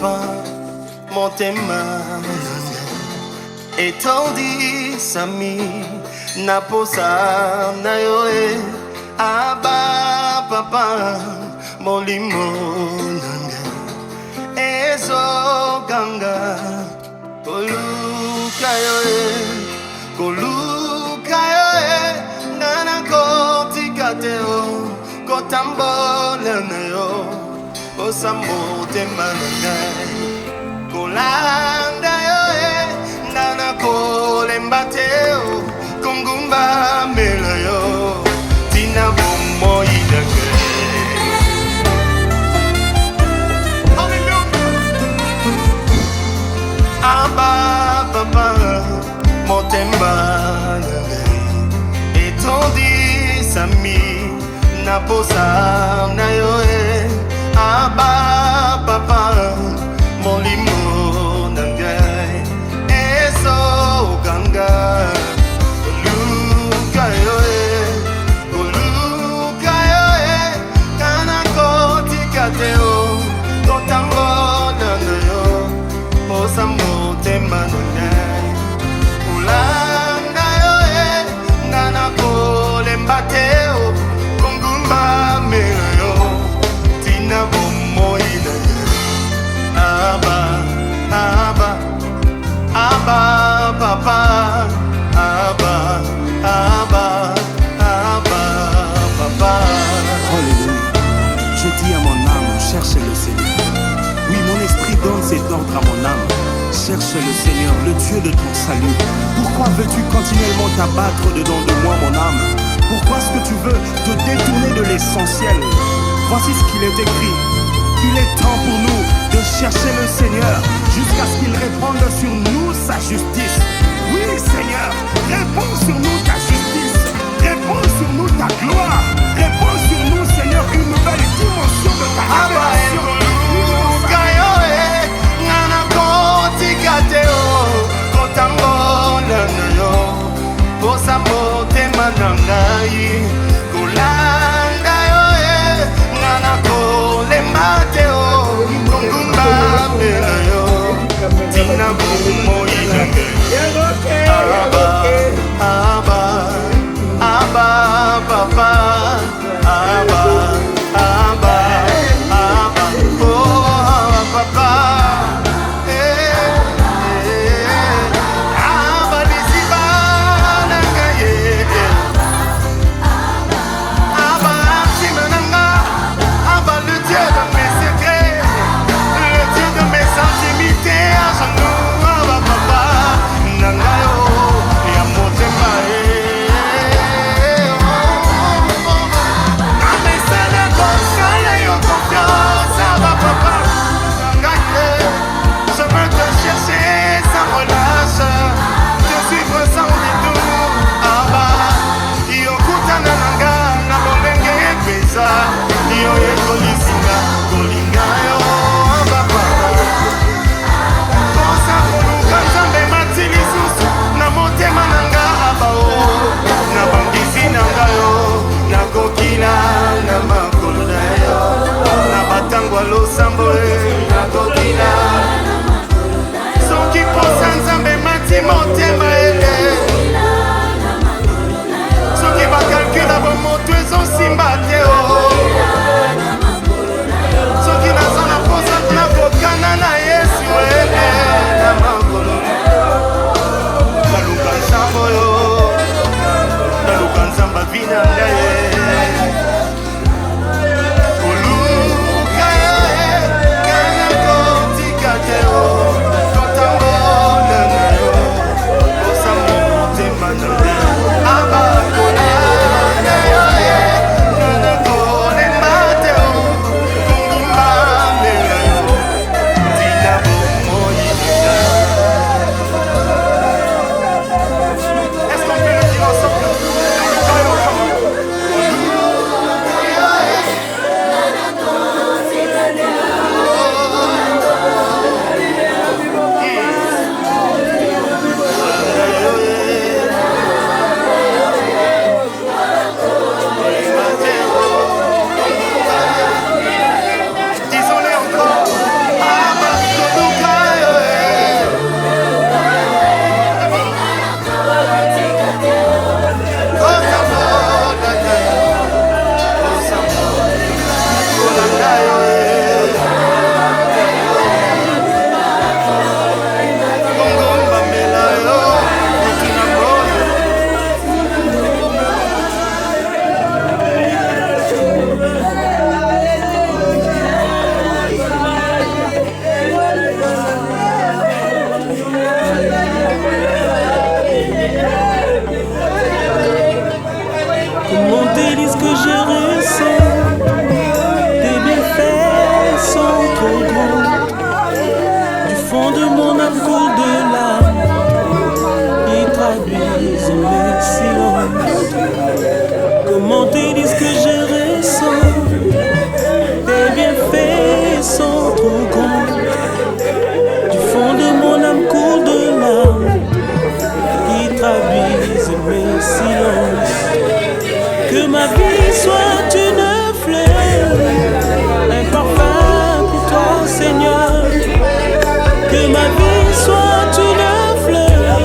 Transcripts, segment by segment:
papa, motema etondi sami naposa na yoe aba papa molimo nanga ezo ganga koluka yoe nana kotikateo kotambola na yo osamotema nanga kolanda yoe nana kolembateo kongumba mela yo tina bomo idake aba papa motemba etondi sami naposa na yoe aba papa molimo nangai eso ganga luka yoe kana kotikateo kotambola na yo osamotema nangai ulanda yoe nana kolembateo kongumba mela yo tina bomoina aba papa aba papa. Alléluia. Je dis à mon âme, cherche le Seigneur. Oui, mon esprit donne cet ordre à mon âme. Cherche le Seigneur, le Dieu de ton salut. Pourquoi veux-tu continuellement t'abattre dedans de moi, mon âme? Pourquoi est-ce que tu veux te détourner de l'essentiel? Voici ce qu'il est écrit. Il est temps pour nous de chercher le Seigneur jusqu'à ce qu'il réponde sur nous sa justice. Oui, Seigneur, réponds sur nous ta justice. Réponds sur nous ta gloire. Réponds sur nous, Seigneur, une nouvelle dimension de ta révélation. Motema nangai kolanda yoe nana kolembateo kongumba mela yo tina bomo idake aba papa aba oh papa Dieu de mes sentiments, à genoux, fond de mon âme coule de larmes qui traduisent mes silences. Comment te dire ce que je ressens? Tes bienfaits sont trop grands. Du fond de mon âme coule de larmes qui traduisent mes silences. Que ma vie soit une fleur, un parfum pour toi, Seigneur. Que ma vie soit une fleur,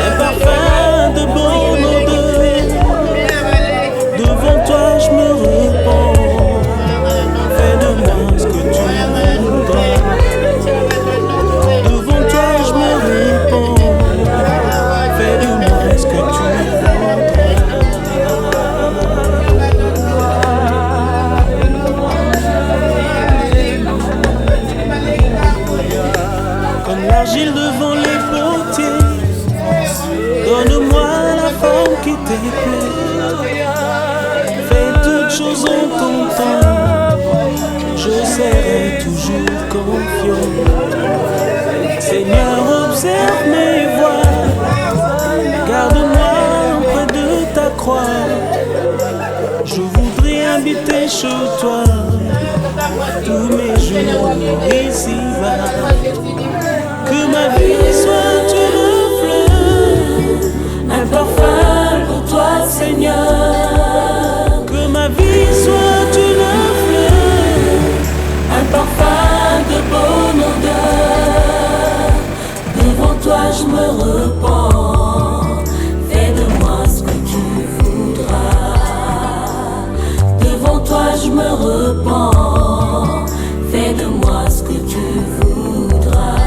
un parfum de bonne odeur. Devant toi je me repens. Fais de moi ce que tu voudras. Devant toi je me repens. Fais de moi ce que tu voudras. Comme l'argile devant les potiers, donne-moi la forme qui te plaît. Fais toutes choses en ton temps, je serai toujours confiant. Seigneur, observe mes voies, garde-moi près de ta croix. Je voudrais habiter chez toi tous mes jours ici-bas. Que ma vie soit une fleur, un parfum pour toi, Seigneur. Que ma vie soit une fleur, un parfum de bonne odeur. Devant toi je me repens. Fais de moi ce que tu voudras. Devant toi je me repens. Fais de moi ce que tu voudras.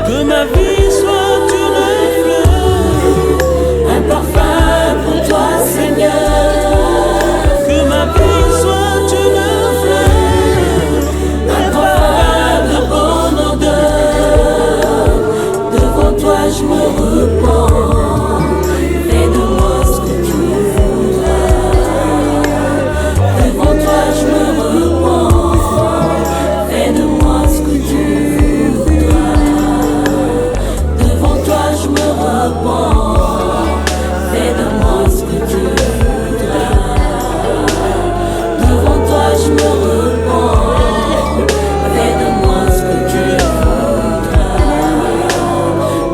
Que ma vie soit une fleur, un parfum pour toi, Seigneur. Que ma vie soit une fleur, un parfum de bonne odeur. Devant toi je me repens. Fais de moi ce que tu voudras. Devant toi je me repens. Fais de moi ce que tu voudras. Devant toi je me repens. Fais de moi ce que tu voudras. Devant toi je me repens. Fais de moi ce que tu voudras.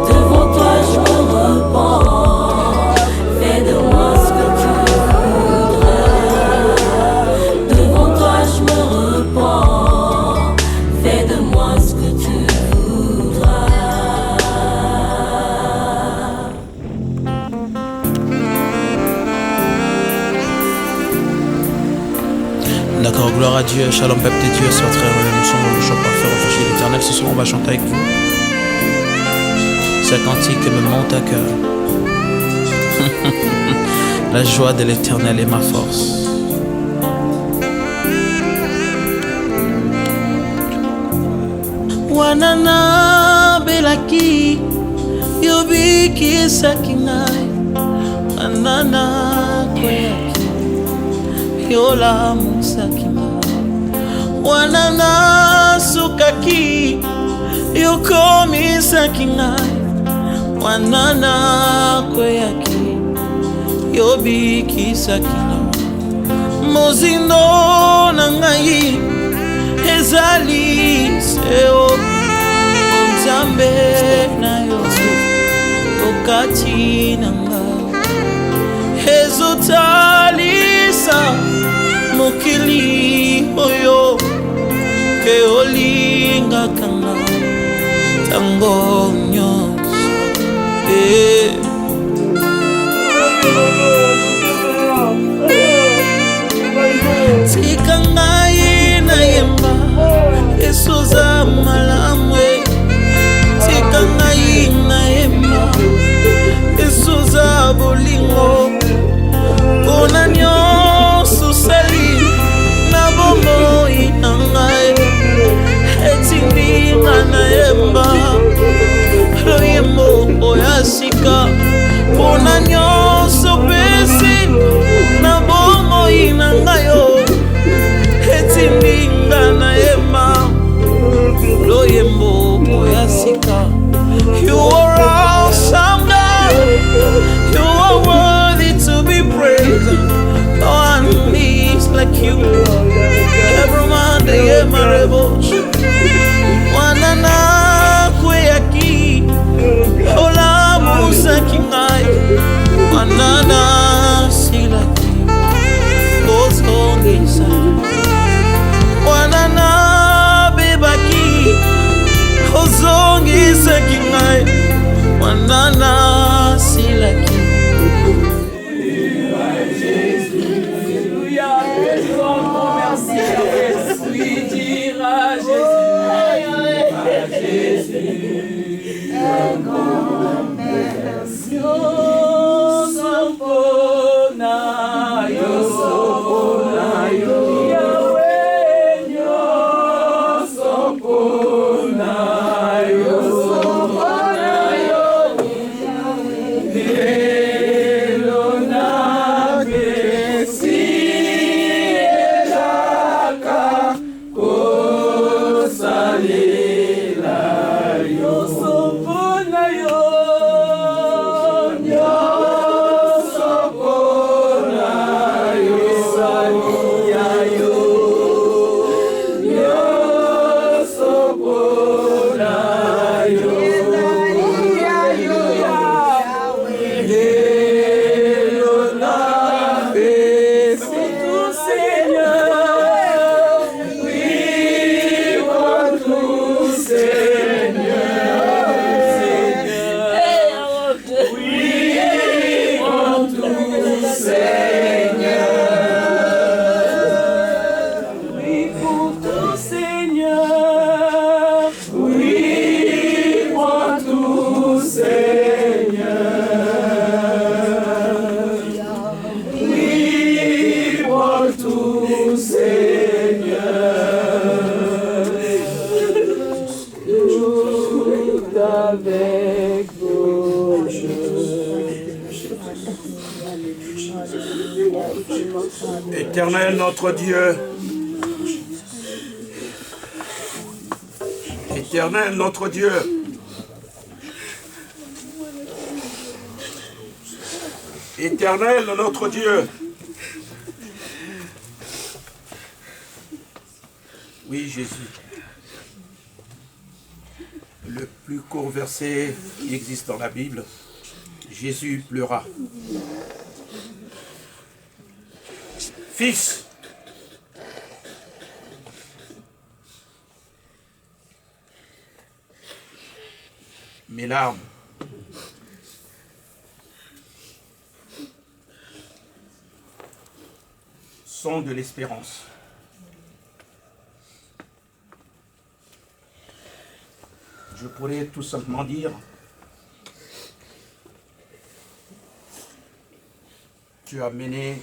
Devant toi je me repens. Fais de moi ce que tu voudras. Devant toi je me repens. Fais de moi ce que tu voudras. D'accord, gloire à Dieu, shalom peuple de Dieu, sois très heureux, nous sommes dans le chant parfait, refuge de l'éternel. Ce soir on va chanter avec vous. Ce cantique me monte à cœur. La joie de l'éternel est ma force. Wanana belaki, yobiki sakinai. Wanana kweyaki, yola musakima. Wanana sukaki, yokomi sakinai. Wanana kweyaki, yobiki sakina. Mozindo nangai, ezali seo. Nzambe na yo, okati nanga. Ezotalisa mokili oyo ke olinga kanga tango nyonso. Tika ngai na yemba esoza malamu. Tika ngai na yemba esoza bolingo. Pona nyonso sali na bomoi na ngai. Etindinga Éternel notre Dieu, Éternel notre Dieu, Éternel notre Dieu, oui Jésus, le plus court verset qui existe dans la Bible, Jésus pleura. Fils, mes larmes sont de l'espérance. Je pourrais tout simplement dire, tu as mené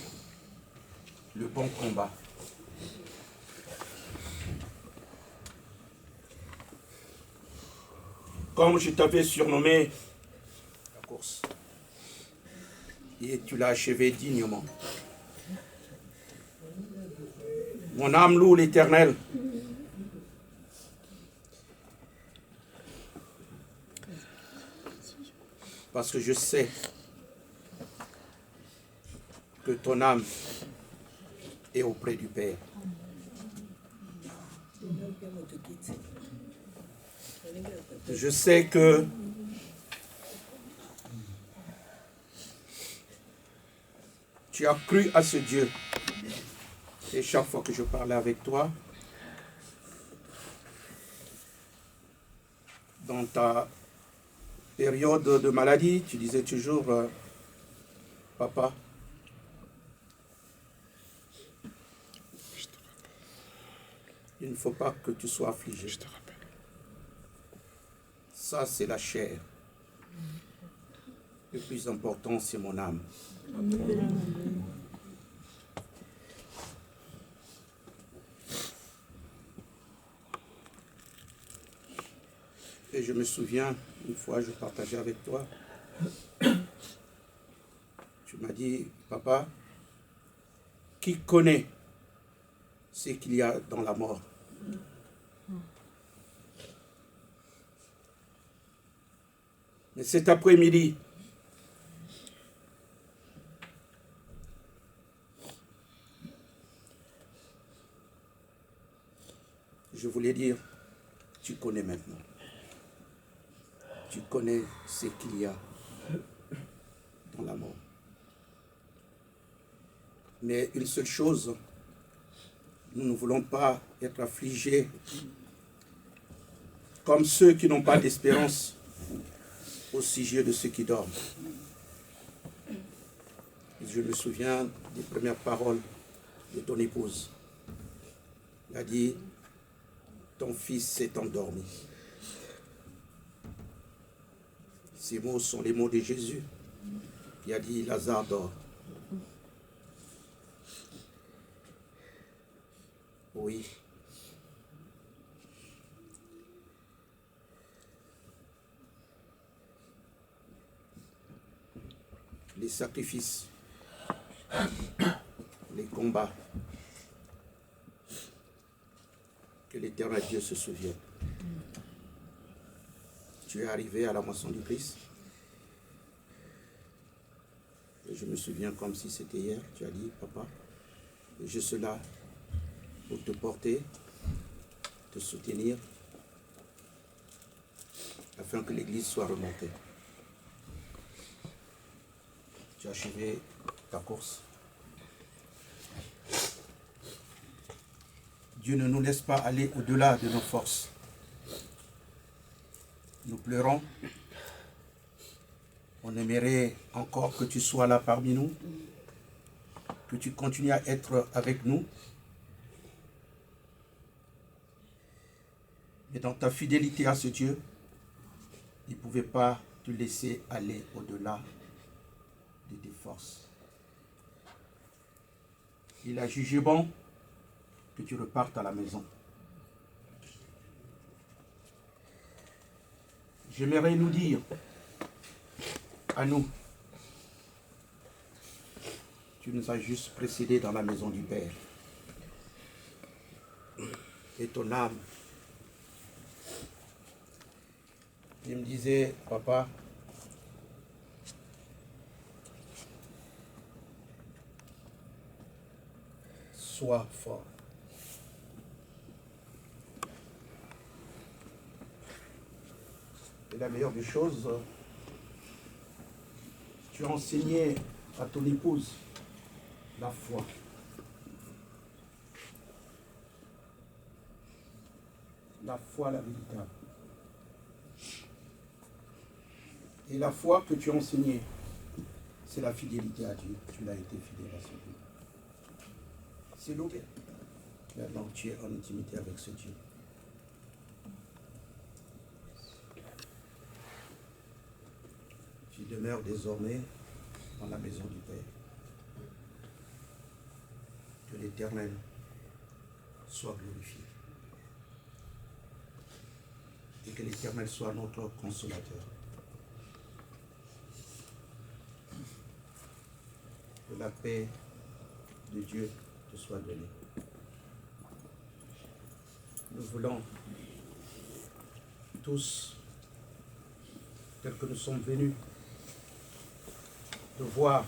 le bon combat. Comme je t'avais surnommé la course, et tu l'as achevé dignement. Mon âme loue l'Éternel. Parce que je sais que ton âme est auprès du Père. Je sais que tu as cru à ce Dieu. Et chaque fois que je parlais avec toi, dans ta période de maladie, tu disais toujours, papa, il ne faut pas que tu sois affligé. Je te rappelle. Ça, c'est la chair. Le plus important, c'est mon âme. Amen. Et je me souviens, une fois, je partageais avec toi. Tu m'as dit, papa, qui connaît ce qu'il y a dans la mort? Mais cet après-midi, je voulais dire, tu connais maintenant. Tu connais ce qu'il y a dans la mort. Mais une seule chose, nous ne voulons pas être affligés comme ceux qui n'ont pas d'espérance au sujet de ceux qui dorment. Je me souviens des premières paroles de ton épouse. Elle a dit, ton fils s'est endormi. Ces mots sont les mots de Jésus qui a dit, Lazare dort. Oui. Les sacrifices, les combats, que l'Éternel Dieu se souvienne. tu es arrivé à la moisson du Christ. Et je me souviens comme si c'était hier, tu as dit, papa, je suis là pour te porter, te soutenir, afin que l'Église soit remontée. Tu as achevé ta course. Dieu ne nous laisse pas aller au-delà de nos forces. Nous pleurons. On aimerait encore que tu sois là parmi nous, que tu continues à être avec nous. Mais dans ta fidélité à ce Dieu, il ne pouvait pas te laisser aller au-delà de tes forces. Il a jugé bon que tu repartes à la maison. J'aimerais nous dire, à nous, tu nous as juste précédés dans la maison du Père. Et ton âme, il me disait, papa, sois fort. Et la meilleure des choses, tu as enseigné à ton épouse la foi. La foi, la véritable. Et la foi que tu as enseignée, c'est la fidélité à Dieu. Tu l'as été fidèle à ce Dieu. C'est loué. Maintenant, tu es en intimité avec ce Dieu. Tu demeures désormais dans la maison du Père. Que l'Éternel soit glorifié. Et que l'Éternel soit notre consolateur. Que la paix de Dieu te soit donnée. Nous voulons tous, tels que nous sommes venus, te voir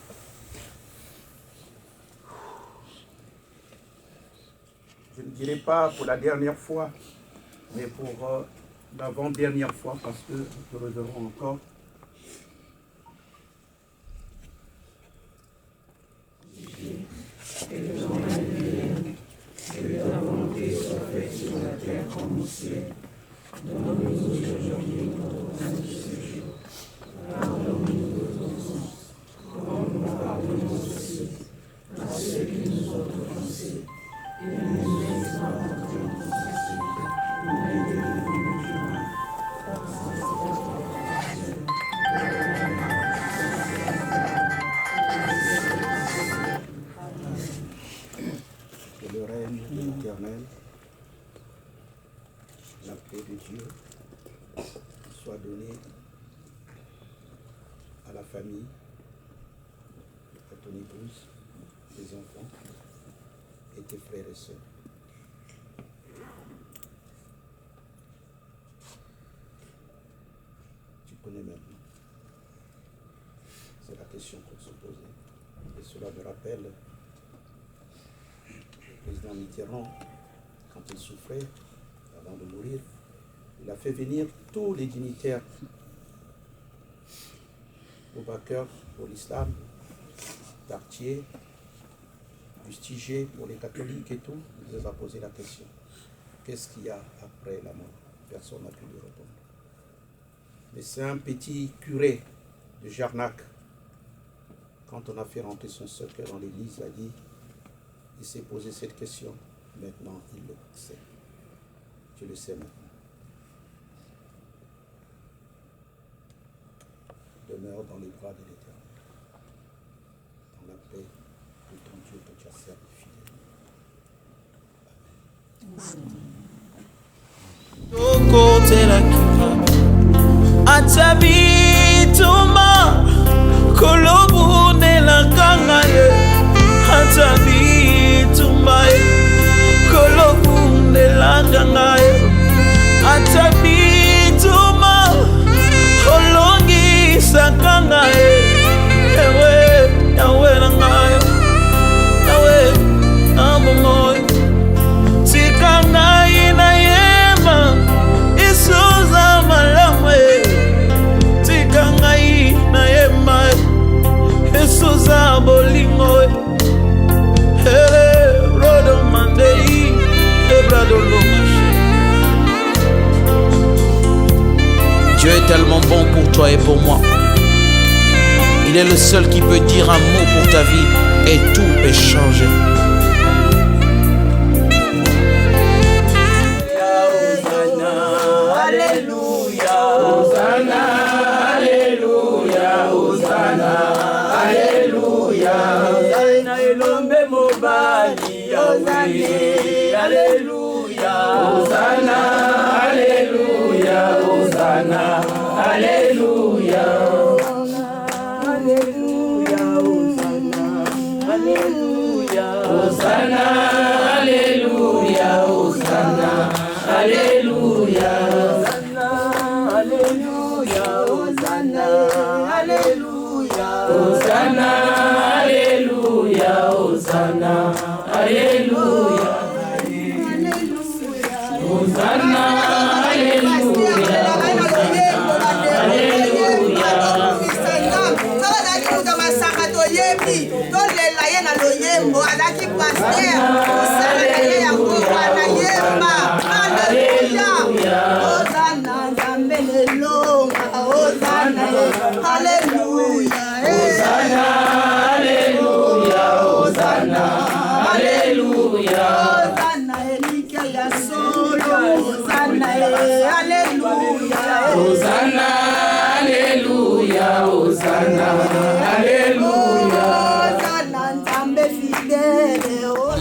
je ne dirais pas pour la dernière fois, mais pour l'avant-dernière fois, parce que nous te reverrons encore. La paix de Dieu soit donnée à la famille, à ton épouse, tes enfants et tes frères et sœurs. Tu connais maintenant. C'est la question qu'on se posait. Et cela me rappelle le président Mitterrand, quand il souffrait, avant de mourir, il a fait venir tous les dignitaires Boubacar pour l'islam, Dartier, Bustiger pour les catholiques et tout. Il les a posé la question. Qu'est-ce qu'il y a après la mort? Personne n'a pu lui répondre. Mais c'est un petit curé de Jarnac, quand on a fait rentrer son secret dans l'église, il a dit, il s'est posé cette question. Maintenant, il le sait. Tu le sais maintenant. Demeure dans les bras de l'Éternel, dans la paix de ton Dieu que tu as servi fidèle. Tokotelakira atabituma kolobunelaka ye atabituma kolobunelaka ye atabituma Dieu est tellement bon pour toi et pour moi. Il est le seul qui peut dire un mot pour ta vie et tout peut changer. Alléluia, Hosanna, Alléluia, Hosanna, Alléluia, Hosanna, elombe mobali, Yahweh, Alléluia, Hosanna, Alléluia, Hosanna, Alléluia, Alléluia, Hosanna, Alléluia, Hosanna, Alléluia, Hosanna, Alléluia. Hosanna, Alléluia, Hosanna, Alléluia, Hosanna, Alléluia,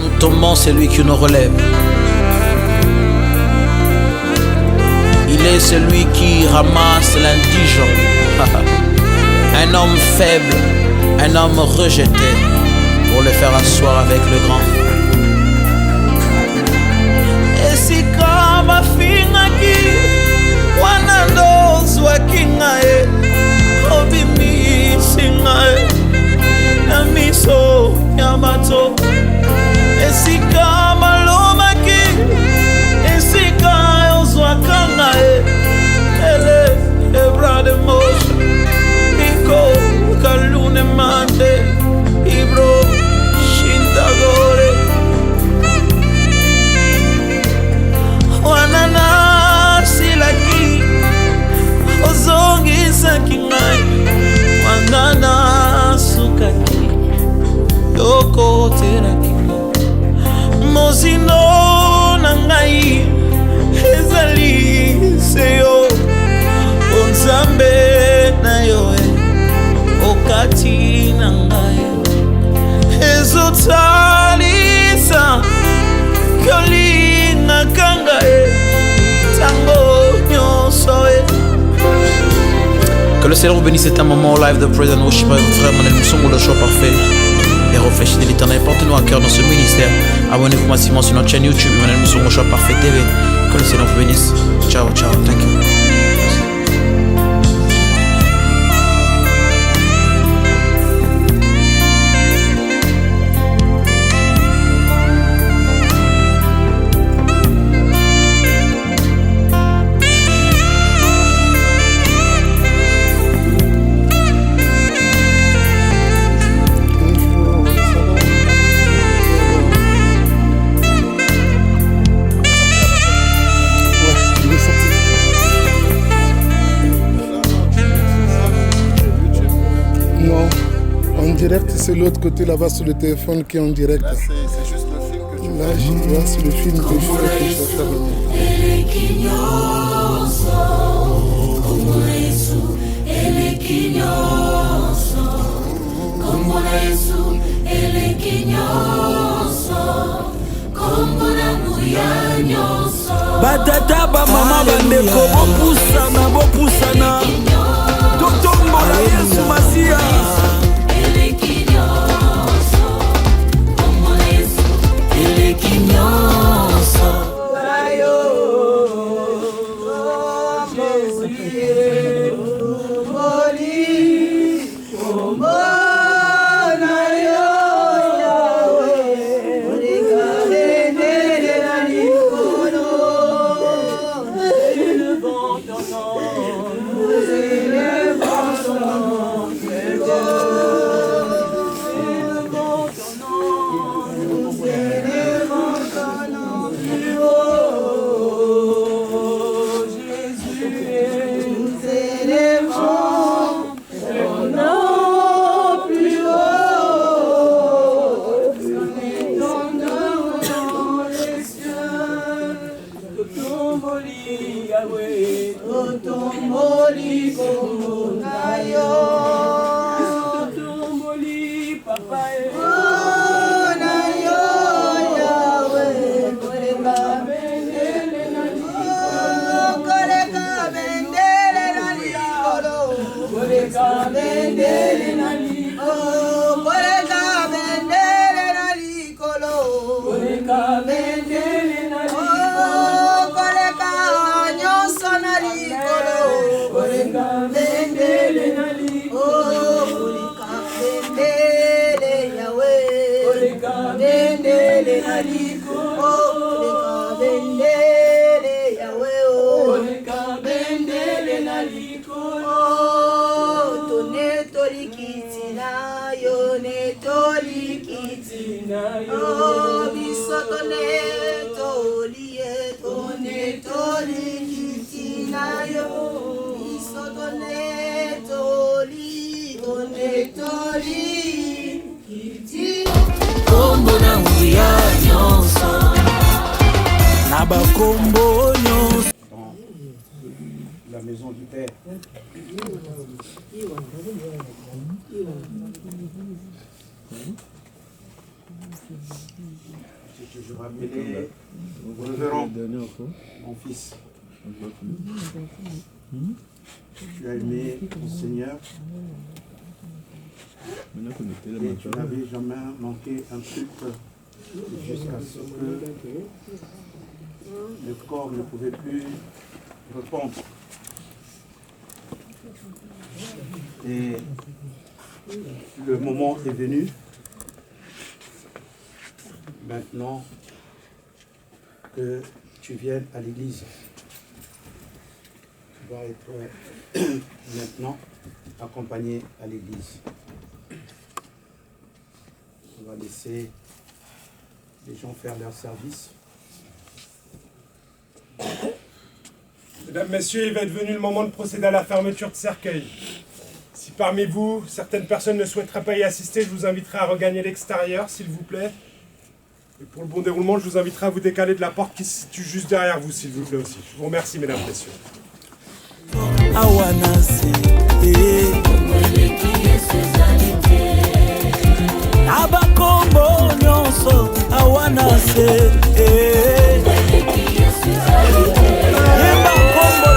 Nous tombons, c'est lui qui nous relève. Il est celui qui ramasse l'indigent. Un homme faible, un homme rejeté, pour le faire asseoir avec le grand. Et si kama fingaki wanando zwakingae obimi singae na miso yamato. Et si kama lomaki esika ozwakangae ele ebra de motion Nico kalune mande ibro shintagore wanana silaki ozongi sakingai wanana sukaki yoko teraki mozino nangai ezali seyo onzambe na yo okati nangai ezotalisa kyolinga kangae tango nyosoe. Que le Seigneur vous bénisse. C'est un moment live de praise and worship avec votre frère Manel Moussongo, le choix parfait et reflet de l'éternel. Portez-nous à cœur dans ce ministère. Abonnez-vous massivement sur notre chaîne YouTube Manel Moussongo, le choix parfait TV. Que le Seigneur vous bénisse. Ciao, ciao, thank you. C'est l'autre côté là-bas sur le téléphone qui est en direct. Là, c'est juste le film que tu fais. Là, je vois, c'est le film que je fais faire batata bamama bandeko bopusana totombola Yesu Masiya. tomboli kombo na yo. Papa na yo Yahweh, koleka bendele na likolo, koleka bendele na likolo, koleka bendele na likolo, koleka bendele na likolo, koleka bendele na likolo, koleka nyonso na likolo, koleka bendele na likolo. Bendele na likolo, bendele Yahweh, bendele na likolo, tone tolikiti na yo, ne tolikiti na yo, biso tone tolie, tone tolikiti na yo, biso tone tolikiti. Kombo na nguya nyonso na bakombo nyonso La maison du Père. J'ai toujours appelé révérend mon fils. Tu as aimé ton Seigneur. Et tu n'avais jamais manqué un truc jusqu'à ce que le corps ne pouvait plus répondre. Et le moment est venu. Maintenant que tu viennes à l'église, tu vas être maintenant accompagné à l'église. On va laisser les gens faire leur service. Mesdames, Messieurs, il va être venu le moment de procéder à la fermeture de cercueil. Si parmi vous, certaines personnes ne souhaiteraient pas y assister, je vous inviterai à regagner l'extérieur, s'il vous plaît. Et pour le bon déroulement, je vous inviterai à vous décaler de la porte qui se situe juste derrière vous, s'il vous plaît aussi. Je vous remercie, Mesdames, Messieurs. Abakombo nyonso awana se yemba kombo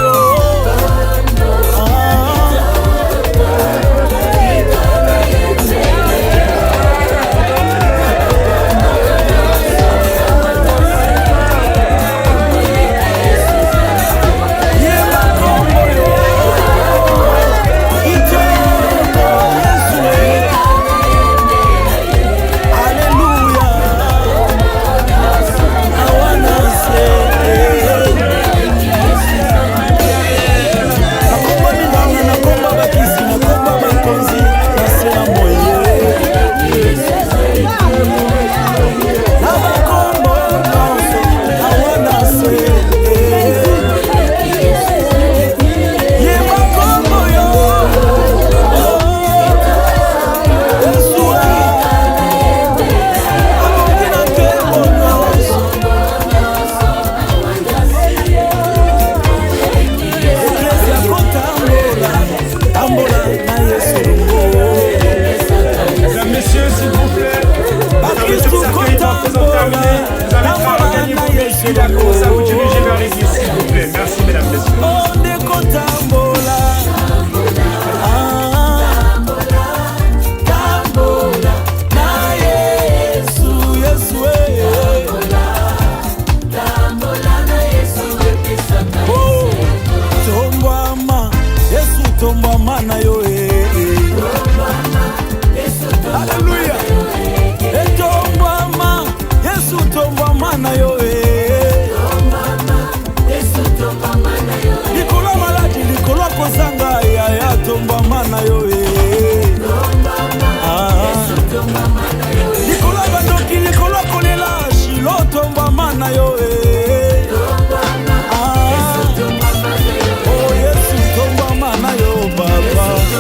yo Baba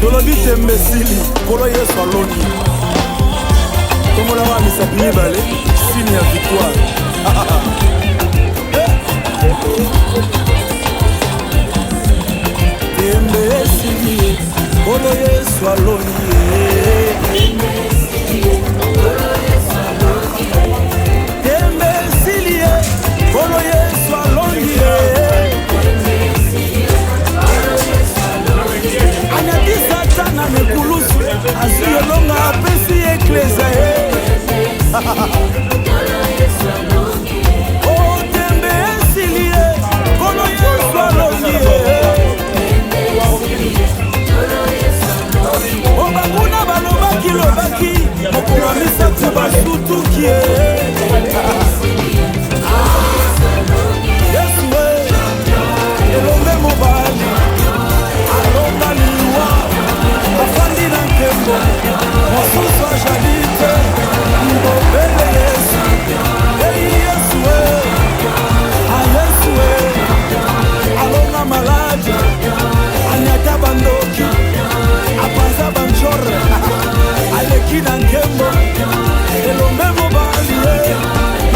tolobi tembesili kolo yesu aloni tomona wa misapi mibale signe ya victoire tembesili kolo yesu aloni tembesili kolo yesu aloni anyati satana mekulusu azuyolonga apesi eklesa otembe esilie kono yesu alongi obakuna balobaki lobaki mokolo misatu basutuki yesu elombe mobali alonga liwa afandi na nkembo mosusu azali te ngobele yesu ei yesu ayesu alonga maladi anyata bandoki apanza banjore aleki na nkembo elombe mobali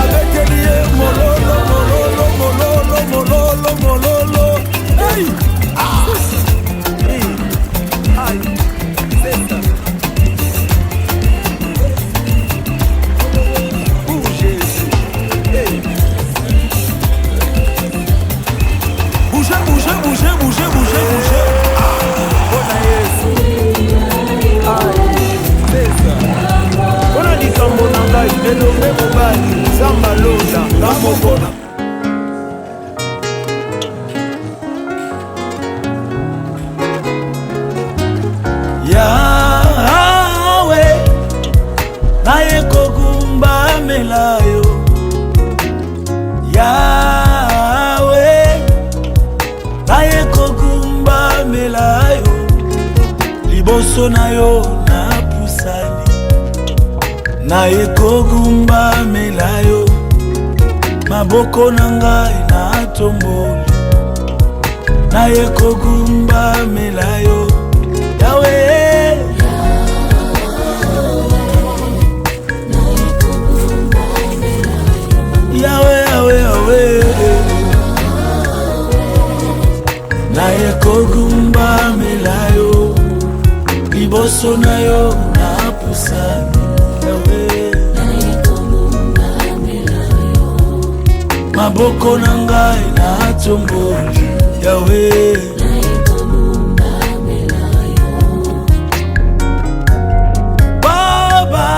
abeteli ye mololo mololo mololo mololo mololo ei mpona likambo na ngai elombe mobali zamba lola na mokona yawe naye kogumbamela yo yawe naye kogumbamela yo liboso na yo na pusani naye kogumbamela yo maboko na ngai na tomboli naye kogumbamela yo yawe yawe yawe yawe naye kogumbamela yo liboso na yo na pusani yawe maboko na ngai na tomboli yawe baba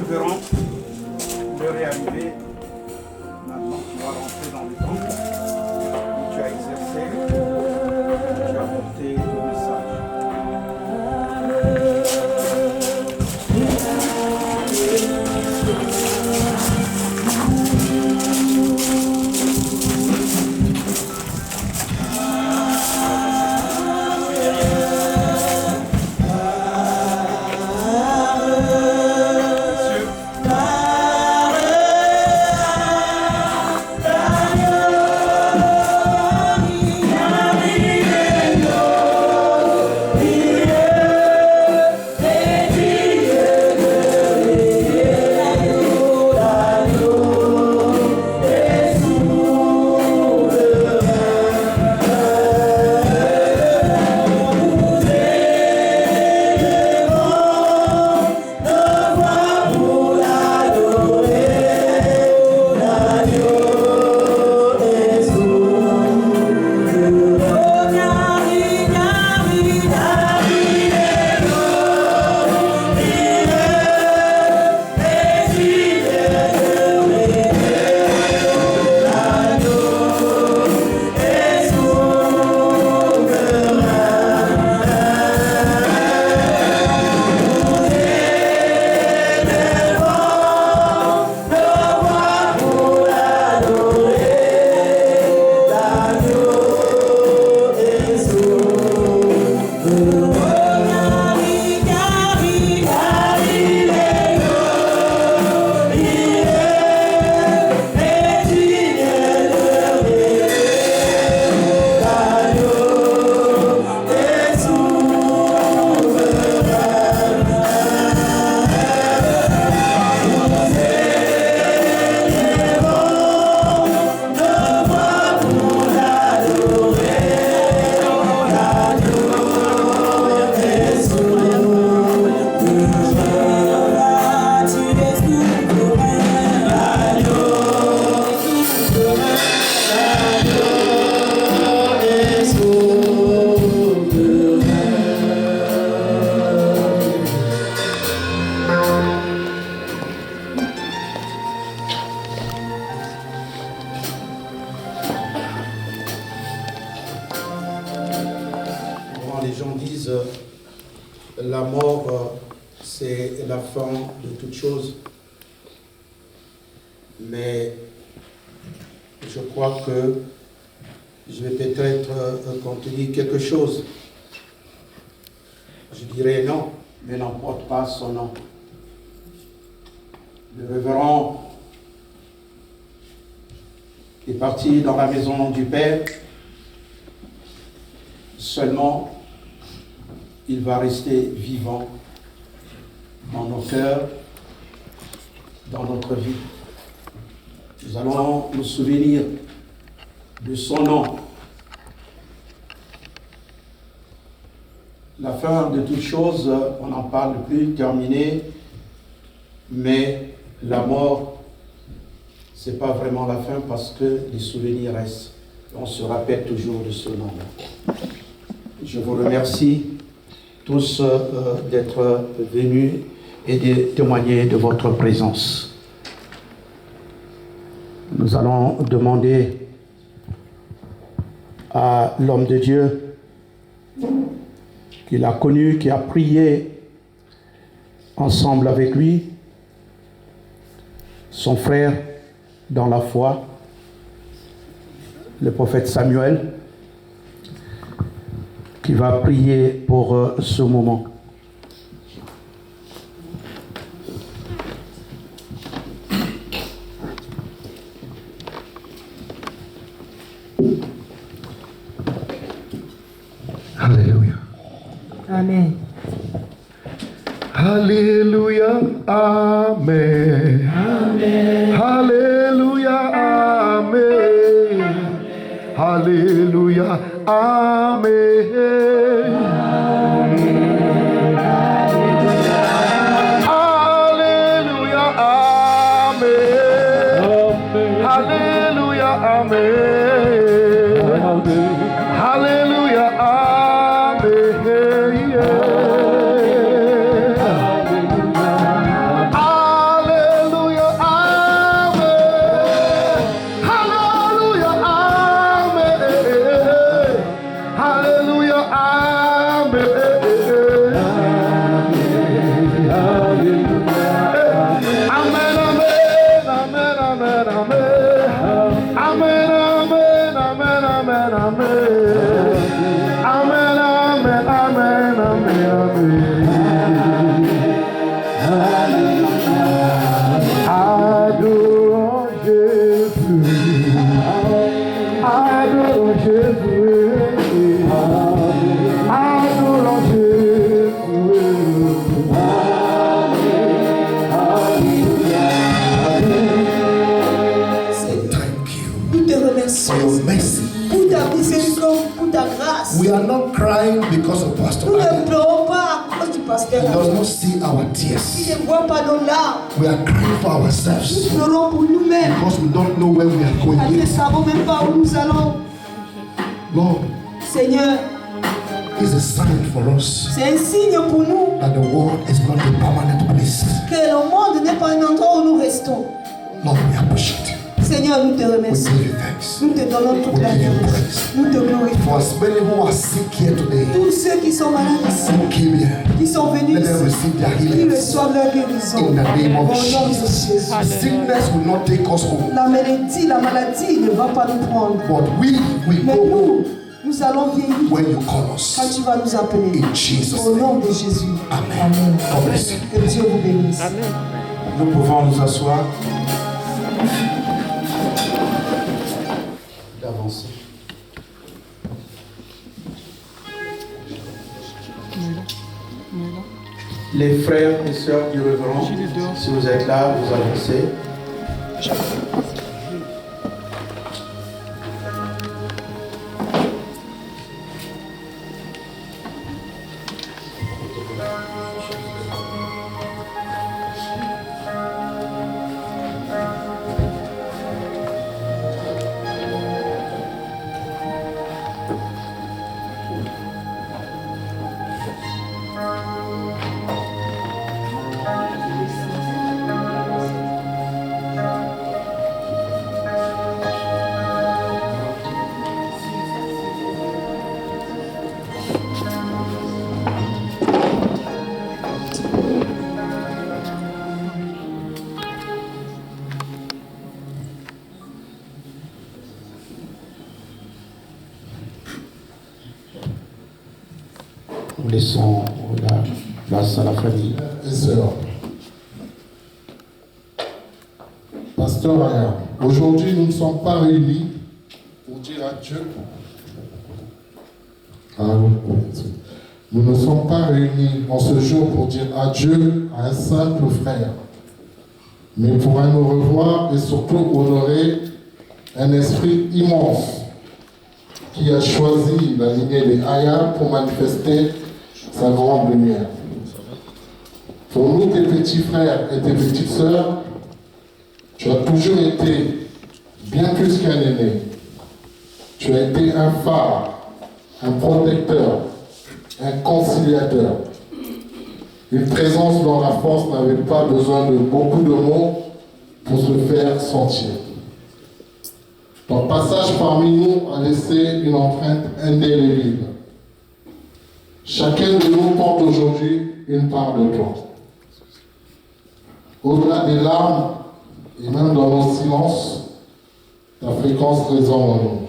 verrons l'heure est arrivée. Maintenant, tu vas rentrer dans le temple où tu as exercé, tu as porté le message. c'est la fin de toute chose. Mais je crois que je vais peut-être contenir quelque chose. Je dirais non, mais n'emporte pas son nom. Le révérend est parti dans la maison du Père. Seulement, il va rester vivant dans nos cœurs, dans notre vie. Nous allons nous souvenir de son nom. La fin de toute chose, on n'en parle plus, terminé, mais la mort, ce n'est pas vraiment la fin parce que les souvenirs restent. On se rappelle toujours de ce nom-là. Je vous remercie tous d'être venus et de témoigner de votre présence. Nous allons demander à l'homme de Dieu qu'il a connu, qui a prié ensemble avec lui, son frère dans la foi, le prophète Samuel, qui va prier pour ce moment. Alléluia. Amen. Alléluia. Amen. Amen. Alléluia. Amen. Alléluia. Amen. Alléluia. Amen. Alléluia. Amen. Alléluia. We are not crying because of Pastor Adam. He does not see our tears. We are crying for ourselves because we don't know where we are going yet. Lord, Seigneur, is a sign for us c'est un signe pour nous that the world is not a permanent place. Que le monde n'est pas un endroit où nous restons. Lord, we appreciate you. Seigneur, nous te We remercions. give you thanks. Nous te donnons toute We la give you gloire. praise. Nous te glorifions. For as many who are sick here today, Tous ceux qui sont malades ici, who came here, qui sont venus let them ici, receive their qu'ils healings. reçoivent leur guérison. In the name Au of nom de Jesus. Jésus. Sickness will not take us home, La maladie ne va pas nous prendre. but we will Mais go home nous allons vieillir when you call us. quand tu vas nous appeler. In Jesus' Au name. nom de Jésus. Amen. Amen. God bless you. Que Dieu vous bénisse. Nous pouvons nous asseoir. D'avancer. Les frères et sœurs du révérend, si vous êtes là, vous avancez. laissons la place à la famille. Et sœurs, Pasteur Aya, aujourd'hui nous ne sommes pas réunis pour dire adieu. Nous ne sommes pas réunis en ce jour pour dire adieu à un simple frère, mais pour nous revoir et surtout honorer un esprit immense qui a choisi la lignée des Aya pour manifester sa grande lumière. Pour nous, tes petits frères et tes petites sœurs, tu as toujours été bien plus qu'un aîné. Tu as été un phare, un protecteur, un conciliateur. Une présence dont la force n'avait pas besoin de beaucoup de mots pour se faire sentir. Ton passage parmi nous a laissé une empreinte indélébile. Chacun de nous porte aujourd'hui une part de toi. Au-delà des larmes et même dans nos silences, ta fréquence résonne en nous.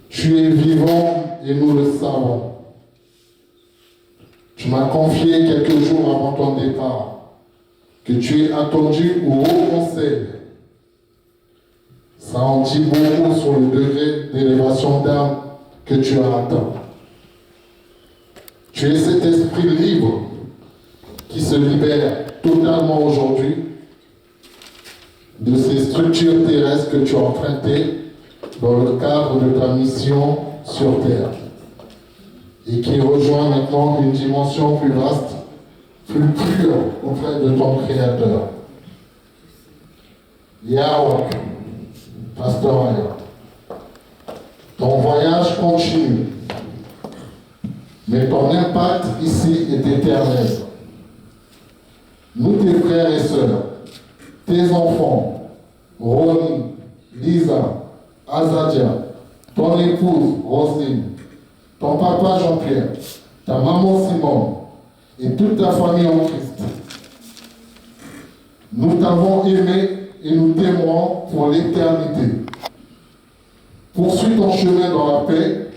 Tu es vivant et nous le savons. Tu m'as confié quelques jours avant ton départ que tu es attendu au Haut Conseil. Ça en dit beaucoup sur le degré d'élévation d'âme que tu as atteint. Tu es cet esprit libre qui se libère totalement aujourd'hui de ces structures terrestres que tu as empruntées dans le cadre de ta mission sur Terre et qui rejoint maintenant une dimension plus vaste, plus pure auprès de ton Créateur. Yahweh, Pasteur Aya, ton voyage continue, mais ton impact ici est éternel. Nous, tes frères et sœurs, tes enfants, Ronnie, Lisa, Azadia, ton épouse Roselyne, ton papa Jean-Pierre, ta maman Simone et toute ta famille en Christ. Nous t'avons aimé et nous t'aimerons pour l'éternité. Poursuis ton chemin dans la paix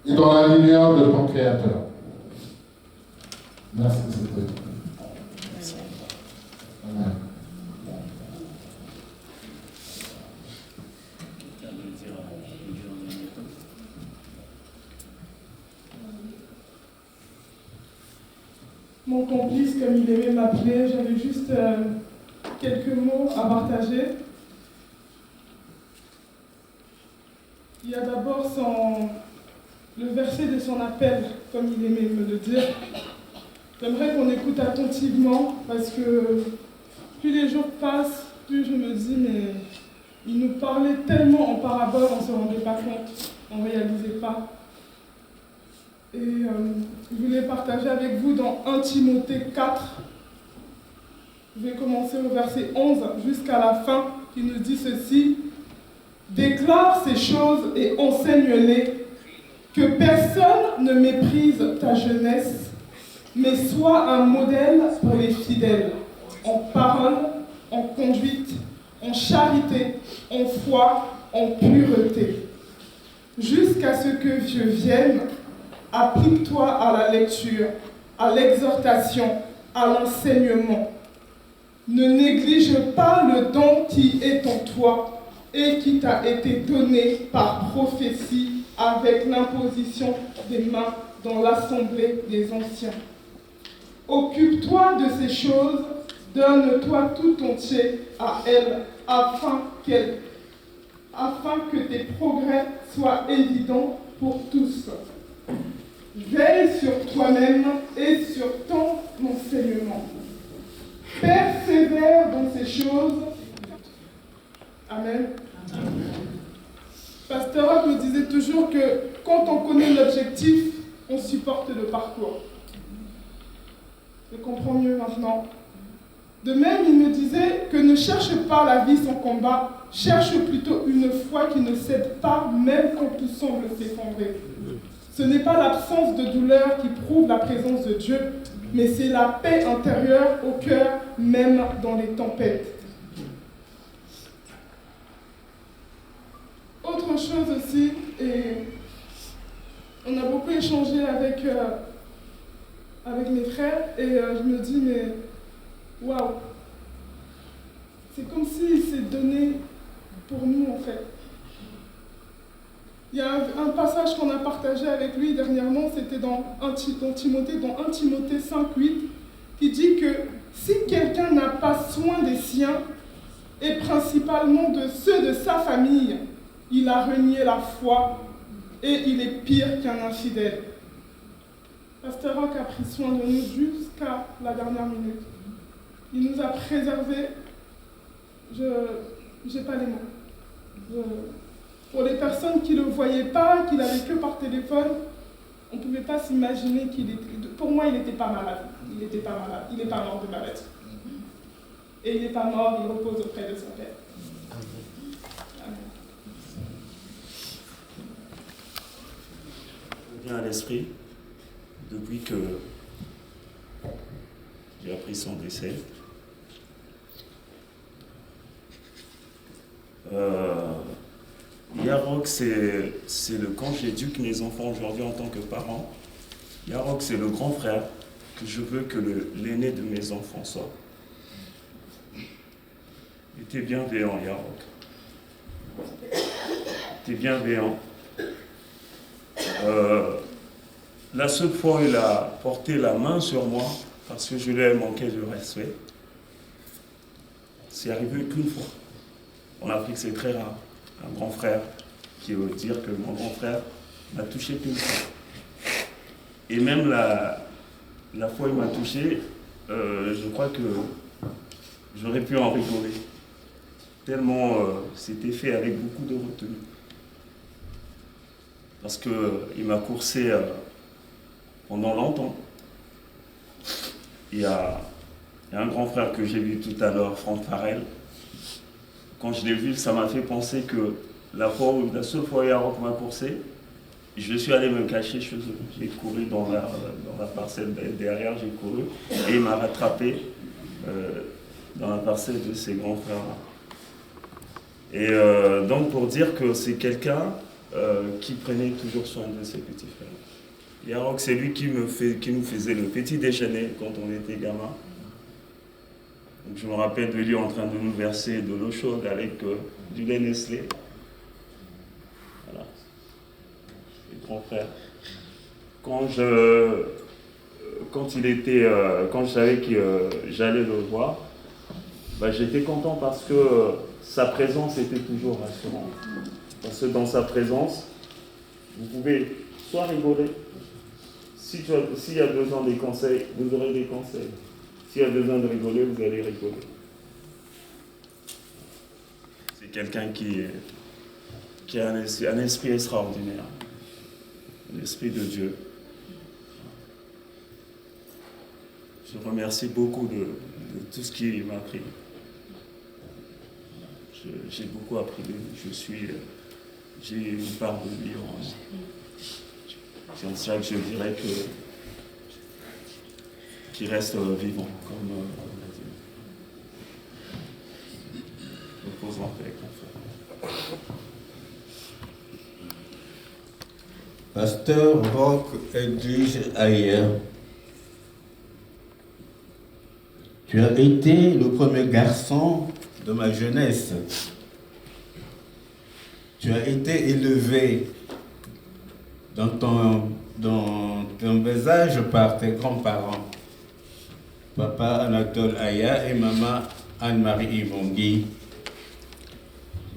et dans la lumière de ton Créateur. Merci, Seigneur. Amen. Mon complice, comme il aimait m'appeler, j'avais juste quelques mots à partager. Il y a d'abord le verset de son appel, comme il aimait me le dire. J'aimerais qu'on écoute attentivement, parce que plus les jours passent, plus je me dis, mais il nous parlait tellement en parabole, on ne se rendait pas compte, on ne réalisait pas. Et je voulais partager avec vous dans 1 Timothée 4. Je vais commencer au verset 11 jusqu'à la fin, qui nous dit ceci. Déclare ces choses et enseigne-les, que personne ne méprise ta jeunesse, mais sois un modèle pour les fidèles, en parole, en conduite, en charité, en foi, en pureté. Jusqu'à ce que je vienne, applique-toi à la lecture, à l'exhortation, à l'enseignement. Ne néglige pas le don qui est en toi et qui t'a été donné par prophétie avec l'imposition des mains dans l'assemblée des anciens. Occupe-toi de ces choses, donne-toi tout entier à elle, afin que tes progrès soient évidents pour tous. Veille sur toi-même et sur ton enseignement. Persévère dans ces choses. Amen. Pasteur Rock me disait toujours que quand on connaît l'objectif, on supporte le parcours. Je comprends mieux maintenant. De même, il me disait que ne cherche pas la vie sans combat, cherche plutôt une foi qui ne cède pas, même quand tout semble s'effondrer. Ce n'est pas l'absence de douleur qui prouve la présence de Dieu, mais c'est la paix intérieure au cœur, même dans les tempêtes. Autre chose aussi, et On a beaucoup échangé avec mes frères et je me dis, mais waouh, c'est comme s'il s'est donné pour nous en fait. Il y a un passage qu'on a partagé avec lui dernièrement, c'était dans 1 Timothée 5:8, qui dit que si quelqu'un n'a pas soin des siens, et principalement de ceux de sa famille, il a renié la foi et il est pire qu'un infidèle. Pasteur Roch a pris soin de nous jusqu'à la dernière minute. Il nous a préservés. Je n'ai pas les mots. Pour les personnes qui ne le voyaient pas, qui l'avaient que par téléphone, on ne pouvait pas s'imaginer qu'il était... Pour moi, il n'était pas malade. Il n'était pas malade. Il n'est pas mort de maladie. Et il n'est pas mort, il repose auprès de son Père. Amen. Je viens à l'esprit depuis que j'ai appris son décès. Yarok, c'est quand j'éduque mes enfants aujourd'hui en tant que parent. Yarok, c'est le grand frère que je veux que l'aîné de mes enfants soit. Il était bienveillant, Yarok. Il était bienveillant. La seule fois où il a porté la main sur moi, parce que je lui ai manqué de respect, c'est arrivé qu'une fois. En Afrique, c'est très rare. Un grand frère qui veut dire que mon grand frère m'a touché qu'une fois. Et même la fois où il m'a touché, je crois que j'aurais pu en rigoler. Tellement c'était fait avec beaucoup de retenue. Parce qu'il m'a coursé pendant longtemps. Il y a un grand frère que j'ai vu tout à l'heure, Franck Farrell. Quand je l'ai vu, ça m'a fait penser que la seule fois où Yarok m'a coursé, je suis allé me cacher chez eux. J'ai couru dans la parcelle derrière, j'ai couru et il m'a rattrapé dans la parcelle de ses grands frères-là. Et donc pour dire que c'est quelqu'un qui prenait toujours soin de ses petits frères. Yarok, c'est lui qui nous faisait le petit déjeuner quand on était gamin. Donc, je me rappelle de lui en train de nous verser de l'eau chaude avec du lait Nestlé. Voilà. Et grand frère. Quand je savais que j'allais le voir, j'étais content parce que sa présence était toujours rassurante. Parce que dans sa présence, vous pouvez soit rigoler, s'il y a besoin des conseils, vous aurez des conseils. S'il y a besoin de rigoler, vous allez rigoler. C'est quelqu'un qui a un esprit extraordinaire, l'esprit de Dieu. Je remercie beaucoup de tout ce qu'il m'a appris. J'ai beaucoup appris de lui. J'ai une part de lui. C'est en ça que je dirais qu'il reste vivant, comme on a dit. Repose en paix, grand frère. Pasteur Roch Edwige Ayer, tu as été le premier garçon de ma jeunesse. Tu as été élevé dans ton bas âge par tes grands-parents, papa Anatole Aya et maman Anne-Marie Ibongui.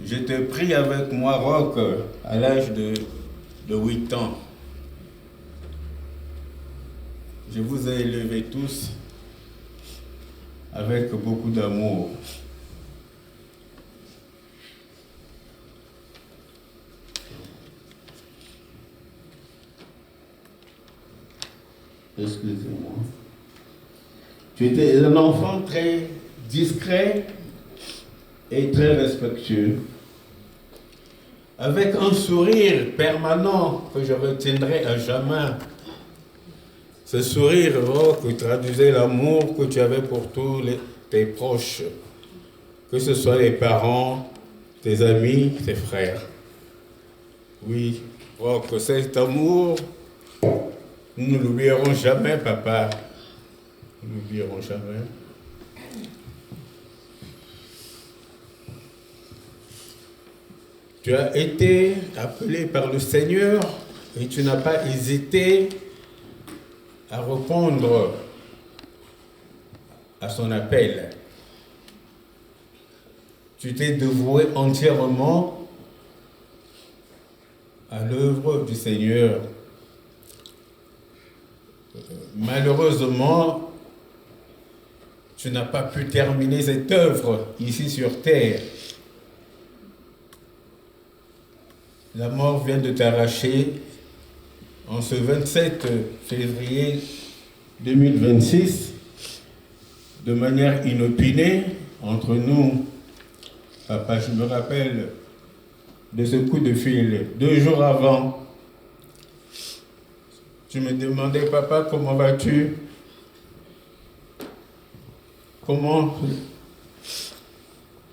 Je te prie avec moi, Roch, à l'âge de 8 ans. Je vous ai élevés tous avec beaucoup d'amour. Excusez-moi. Tu étais un enfant très discret et très respectueux, avec un sourire permanent que je retiendrai à jamais. Ce sourire qui traduisait l'amour que tu avais pour tous tes proches, que ce soit les parents, tes amis, tes frères. Oui, Roch, cet amour Nous ne l'oublierons jamais, papa. Nous ne l'oublierons jamais. Tu as été appelé par le Seigneur et tu n'as pas hésité à répondre à son appel. Tu t'es dévoué entièrement à l'œuvre du Seigneur. Malheureusement, tu n'as pas pu terminer cette œuvre ici sur terre. La mort vient de t'arracher en ce 27 février 2026, de manière inopinée, entre nous. Papa, je me rappelle de ce coup de fil 2 jours avant. Tu me demandais, papa, comment vas-tu? Comment?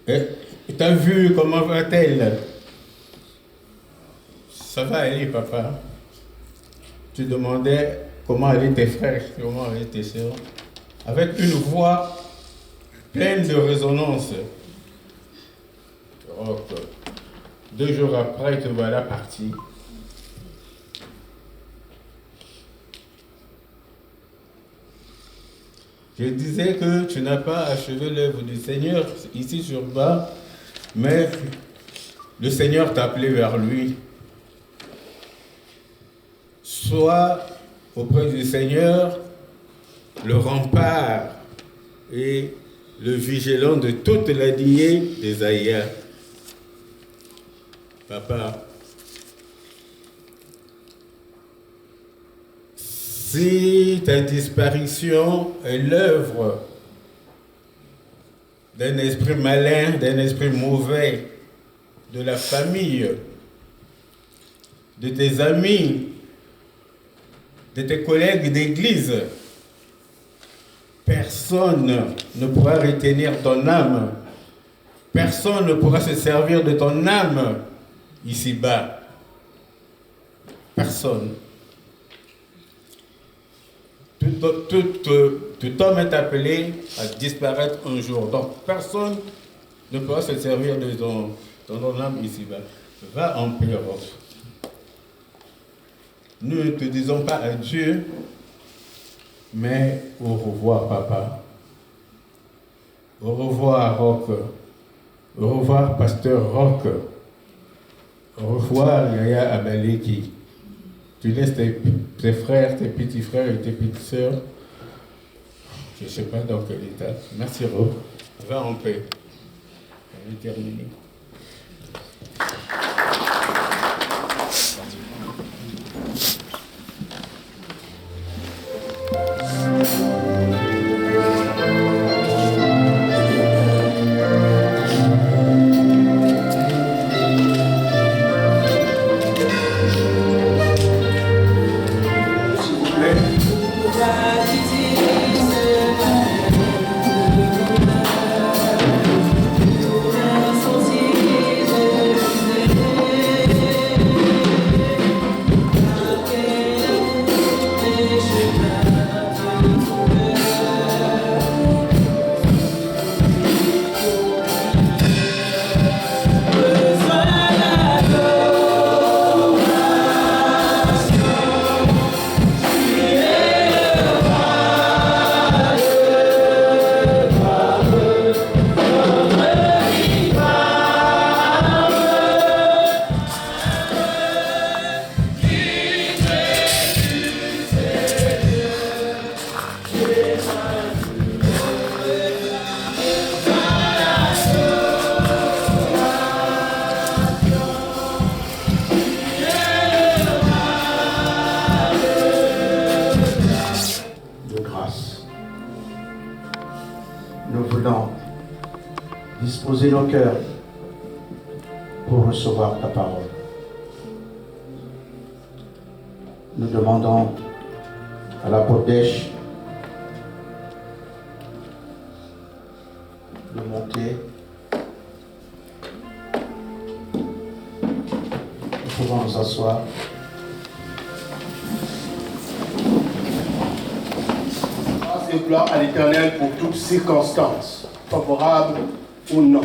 T'as vu, comment va-t-elle? Ça va aller, papa. Tu demandais comment allaient tes frères, comment allaient tes sœurs, avec une voix pleine de résonance. Donc, 2 jours après, te voilà parti. Je disais que tu n'as pas achevé l'œuvre du Seigneur ici sur bas, mais le Seigneur t'a appelé vers lui. Sois auprès du Seigneur le rempart et le vigilant de toute la lignée des Aïa. Papa, si ta disparition est l'œuvre d'un esprit malin, d'un esprit mauvais, de la famille, de tes amis, de tes collègues d'église, personne ne pourra retenir ton âme. Personne ne pourra se servir de ton âme ici-bas. Personne. Tout homme est appelé à disparaître un jour. Donc personne ne pourra se servir de ton âme ici-bas. Va en paix, Roch. Nous ne te disons pas adieu, mais au revoir, papa. Au revoir, Roch. Au revoir, pasteur Roch. Au revoir, Yaya Abaleki. Tu laisses tes frères, tes petits frères et tes petites sœurs. Je ne sais pas dans quel état. Merci, Roch. Va en paix. On est terminé. Disposer nos cœurs pour recevoir ta parole. Nous demandons à la Podèche de monter. Nous pouvons nous asseoir. apporter gloire à l'Éternel pour toutes circonstances, favorables ou non.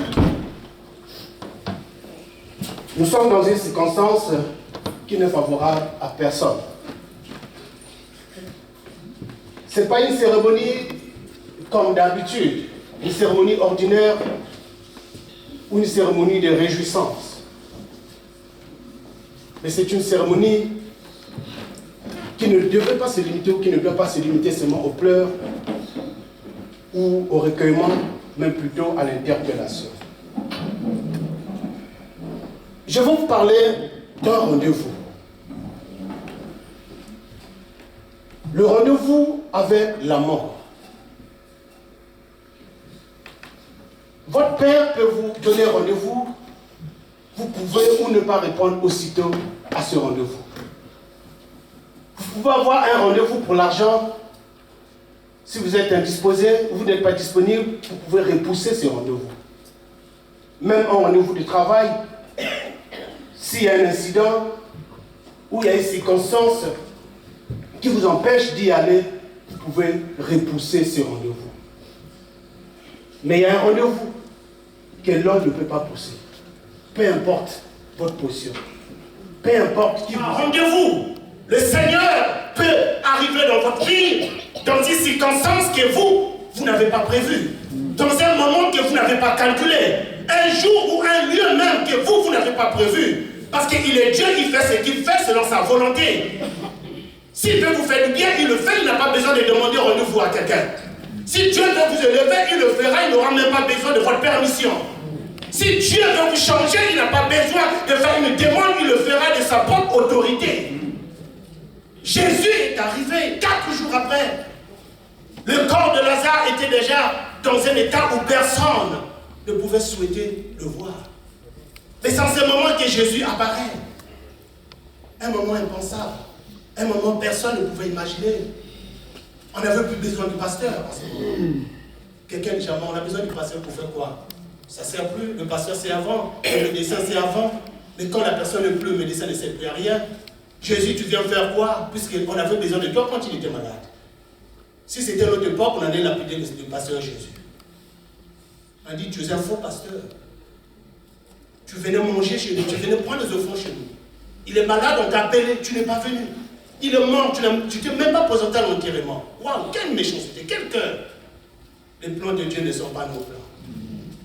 Nous sommes dans une circonstance qui n'est favorable à personne. Ce n'est pas une cérémonie comme d'habitude, une cérémonie ordinaire ou une cérémonie de réjouissance. Mais c'est une cérémonie qui ne devait pas se limiter ou qui ne doit pas se limiter seulement aux pleurs ou au recueillement, mais plutôt à l'interpellation. Je vais vous parler d'un rendez-vous. Le rendez-vous avec la mort. Votre père peut vous donner rendez-vous, vous pouvez ou ne pas répondre aussitôt à ce rendez-vous. Vous pouvez avoir un rendez-vous pour l'argent. Si vous êtes indisposé, vous n'êtes pas disponible, vous pouvez repousser ce rendez-vous. Même un rendez-vous de travail, s'il y a un incident ou il y a une circonstance qui vous empêche d'y aller, vous pouvez repousser ce rendez-vous. Mais il y a un rendez-vous que l'homme ne peut pas pousser. Peu importe votre position. Peu importe qui vous... Rendez-vous. Le Seigneur peut arriver dans votre vie dans une circonstance que vous n'avez pas prévue. Dans un moment que vous n'avez pas calculé. Un jour ou un lieu même que vous n'avez pas prévu. Parce qu'il est Dieu, il fait ce qu'il fait selon sa volonté. S'il veut vous faire du bien, il le fait, il n'a pas besoin de demander rendez-vous à quelqu'un. Si Dieu veut vous élever, il le fera, il n'aura même pas besoin de votre permission. Si Dieu veut vous changer, il n'a pas besoin de faire une demande, il le fera de sa propre autorité. Jésus est arrivé 4 jours après. Le corps de Lazare était déjà dans un état où personne ne pouvait souhaiter le voir. Mais c'est en ce moment que Jésus apparaît. Un moment impensable. Un moment que personne ne pouvait imaginer. On n'avait plus besoin du pasteur. Quelqu'un dit jamais, on a besoin du pasteur pour faire quoi? Ça ne sert plus. Le pasteur c'est avant, le médecin c'est avant. Mais quand la personne n'est plus, le médecin ne sert plus à rien. Jésus, tu viens faire quoi? Puisqu'on avait besoin de toi quand il était malade. Si c'était notre époque, on allait lapider le pasteur Jésus. On a dit, tu es un faux pasteur. Tu venais manger chez nous, tu venais prendre les offrandes chez nous. Il est malade, on t'a appelé, tu n'es pas venu. Il est mort, tu ne t'es même pas présenté à l'enterrement. Waouh, quelle méchanceté, quel cœur. Les plans de Dieu ne sont pas nos plans.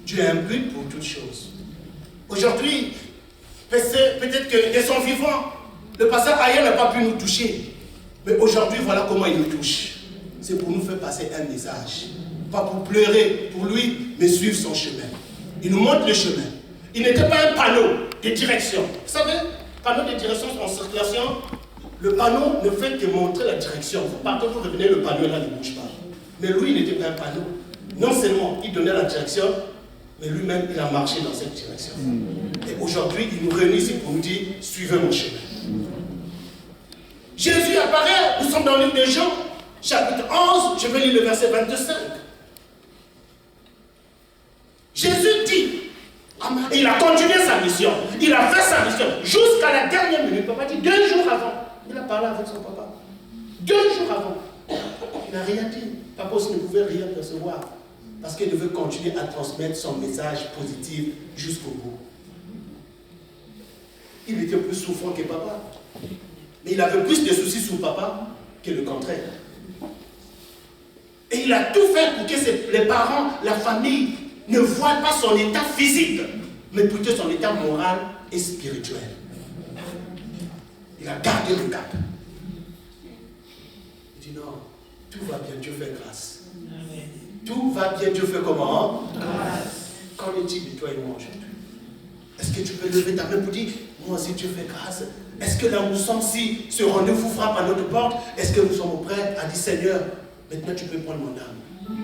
Dieu est un but pour toutes choses. Aujourd'hui, peut-être que de son vivant, le pasteur Aya n'a pas pu nous toucher. Mais aujourd'hui, voilà comment il nous touche. C'est pour nous faire passer un message. Pas pour pleurer pour lui, mais suivre son chemin. Il nous montre le chemin. Il n'était pas un panneau de direction. Vous savez, panneau de direction en circulation, le panneau ne fait que montrer la direction. Vous partez, vous revenez, le panneau là ne bouge pas. Mais lui, il n'était pas un panneau. Non seulement il donnait la direction, mais lui-même, il a marché dans cette direction. Et aujourd'hui, il nous réunit ici pour nous dire, suivez mon chemin. Jésus apparaît, nous sommes dans le livre de Jean, chapitre 11, je vais lire le verset 25. Jésus dit, il a continué sa mission, il a fait sa mission jusqu'à la dernière minute. Papa dit 2 jours avant, il a parlé avec son papa. 2 jours avant, il n'a rien dit. Papa aussi ne pouvait rien percevoir parce qu'il devait continuer à transmettre son message positif jusqu'au bout. Il était plus souffrant que papa, mais il avait plus de soucis sur papa que le contraire. Et il a tout fait pour que les parents, la famille, ne voient pas son état physique, mais plutôt son état moral et spirituel. Il a gardé le cap. Il dit non, tout va bien, Dieu fait grâce. Tout va bien, Dieu fait comment? Grâce. Qu'en est-il de toi et moi aujourd'hui? Est-ce que tu peux lever ta main pour dire, moi aussi Dieu fait grâce? Est-ce que là où nous sommes, si ce rendez-vous frappe à notre porte, est-ce que nous sommes prêts à dire, Seigneur, maintenant tu peux prendre mon âme?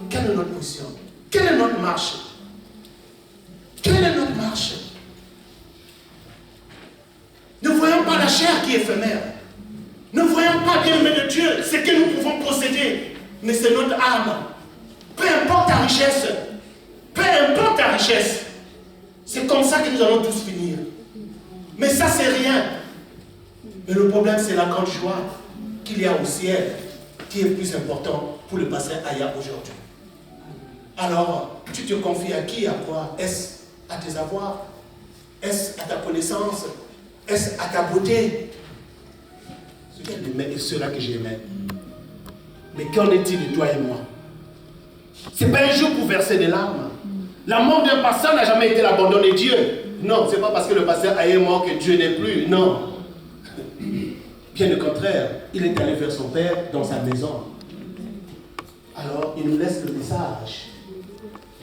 Quelle est notre position? Quelle est notre marche? Quelle est notre marche? Ne voyons pas la chair qui est éphémère. Ne voyons pas, bien-aimé de Dieu, ce que nous pouvons posséder. Mais c'est notre âme. Peu importe ta richesse. Peu importe ta richesse. C'est comme ça que nous allons tous finir. Mais ça, c'est rien. Mais le problème, c'est la grande joie qu'il y a au ciel. qui est plus important pour le pasteur Aya aujourd'hui. Alors, tu te confies à qui, à quoi? Est-ce à tes avoirs? Est-ce à ta connaissance? Est-ce à ta beauté? C'est ceux-là que j'aimais. Mais qu'en est-il de toi et moi? C'est pas un jour pour verser des larmes. La mort d'un pasteur n'a jamais été l'abandon de Dieu. Non, c'est pas parce que le pasteur a été mort que Dieu n'est plus. Non. Bien au contraire, il est allé vers son Père dans sa maison. Alors, il nous laisse le message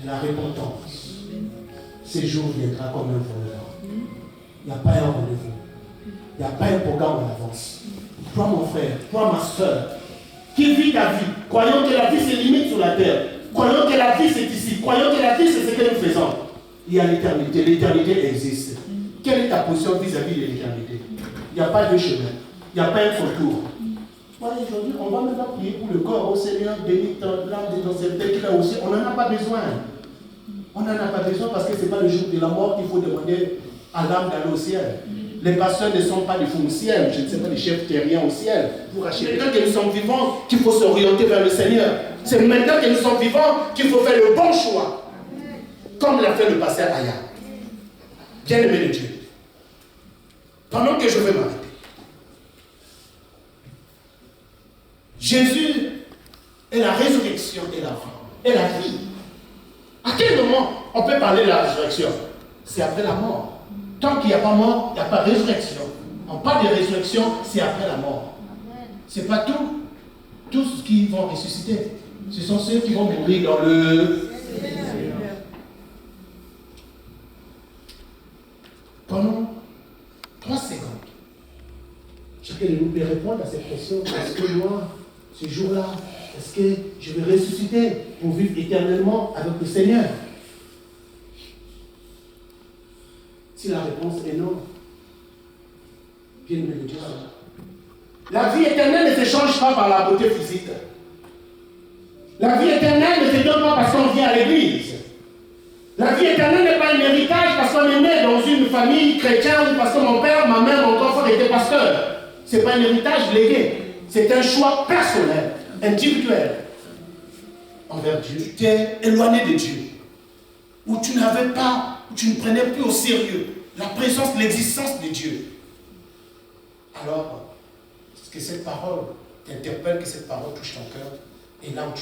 de la repentance. Ce jour viendra comme un voleur. Il n'y a pas un rendez-vous. Il n'y a pas un programme en avance. Toi, mon frère, toi, ma soeur, qui vit ta vie, croyant que la vie se limite sur la terre, croyant que la vie c'est ici, croyant que la vie c'est ce que nous faisons, il y a l'éternité. L'éternité existe. Quelle est ta position vis-à-vis de l'éternité? Il n'y a pas de chemin. Il n'y a pas un retour. Voilà, aujourd'hui, on va maintenant prier pour le corps. Oh Seigneur, bénis l'âme de ton serviteur qui là aussi. On n'en a pas besoin. On n'en a pas besoin parce que ce n'est pas le jour de la mort qu'il faut demander à l'âme d'aller au ciel. Les pasteurs ne sont pas des fonciels, je ne sais pas, des chefs terriens au ciel. Pour acheter. Maintenant que nous sommes vivants, qu'il faut s'orienter vers le Seigneur. C'est maintenant que nous sommes vivants qu'il faut faire le bon choix. Comme l'a fait le pasteur Aya. Bien-aimé de Dieu. Pendant que je vais m'arrêter. Jésus est la résurrection et la vie. Et la vie. À quel moment on peut parler de la résurrection? C'est après la mort. Tant qu'il n'y a pas mort, il n'y a pas de résurrection. On parle de résurrection, c'est après la mort. Ce n'est pas tout. Tous qui vont ressusciter, ce sont ceux qui vont mourir dans le... Pendant 3 secondes, chacun de nous peut répondre à cette question. Est-ce que moi, ce jour-là, est-ce que je vais ressusciter pour vivre éternellement avec le Seigneur? Si la réponse est non, bien aimé de Dieu. La vie éternelle ne se change pas par la beauté physique. La vie éternelle ne se donne pas parce qu'on vient à l'église. La vie éternelle n'est pas un héritage parce qu'on est né dans une famille chrétienne ou parce que mon père, ma mère, mon grand frère étaient pasteurs. Ce n'est pas un héritage légué. C'est un choix personnel, individuel envers Dieu. Tu es éloigné de Dieu. Où tu n'avais pas, où tu ne prenais plus au sérieux la présence, l'existence de Dieu. Alors, que cette parole t'interpelle, que cette parole touche ton cœur, et là où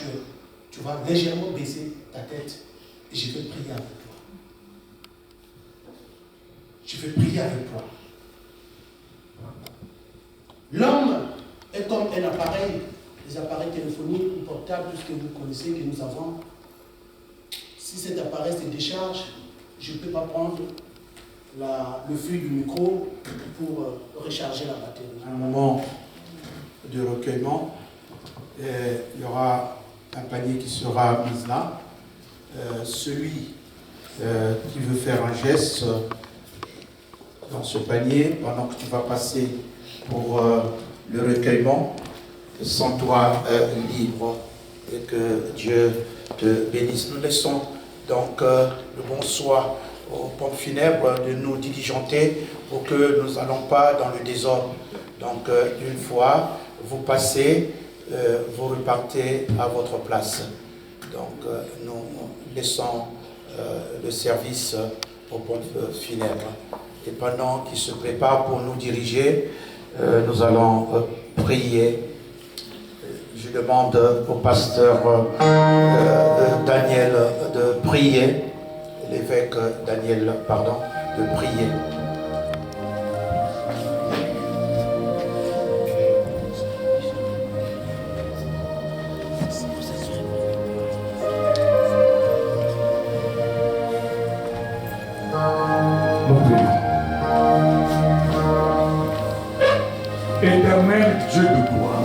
tu vas légèrement baisser ta tête, et je vais prier avec toi. Je vais prier avec toi. L'homme est comme un appareil, des appareils téléphoniques ou portables, tout ce que vous connaissez, que nous avons. Si cet appareil se décharge, je ne peux pas prendre le fil du micro pour recharger la batterie. Un moment de recueillement, il y aura un panier qui sera mis là. Celui qui veut faire un geste dans ce panier, pendant que tu vas passer pour le recueillement, sens-toi libre et que Dieu te bénisse. Nous laissons donc le bonsoir aux pompes funèbres de nous diligenter pour que nous n'allons pas dans le désordre. Donc une fois, vous passez, vous repartez à votre place. Donc nous laissons le service aux pompes funèbres. Et pendant qu'ils se préparent pour nous diriger, nous allons prier. Je demande au pasteur Daniel de prier, l'évêque Daniel, pardon, de prier. Éternel Dieu de gloire,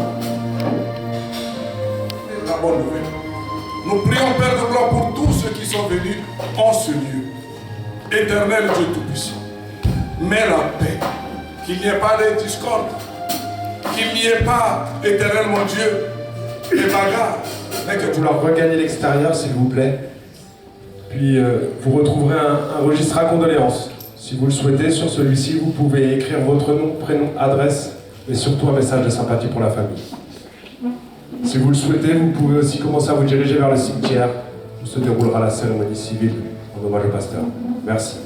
la bonne nouvelle. Nous prions, Père de gloire, pour tous ceux qui sont venus en ce lieu. Éternel Dieu Tout-Puissant, mets la paix, qu'il n'y ait pas de discorde, qu'il n'y ait pas, éternel mon Dieu, des bagarres, mais que tu leur regagnez l'extérieur, s'il vous plaît. Puis vous retrouverez un registre à condoléances. Si vous le souhaitez, sur celui-ci, vous pouvez écrire votre nom, prénom, adresse, et surtout un message de sympathie pour la famille. Si vous le souhaitez, vous pouvez aussi commencer à vous diriger vers le cimetière où se déroulera la cérémonie civile en hommage au pasteur. Merci.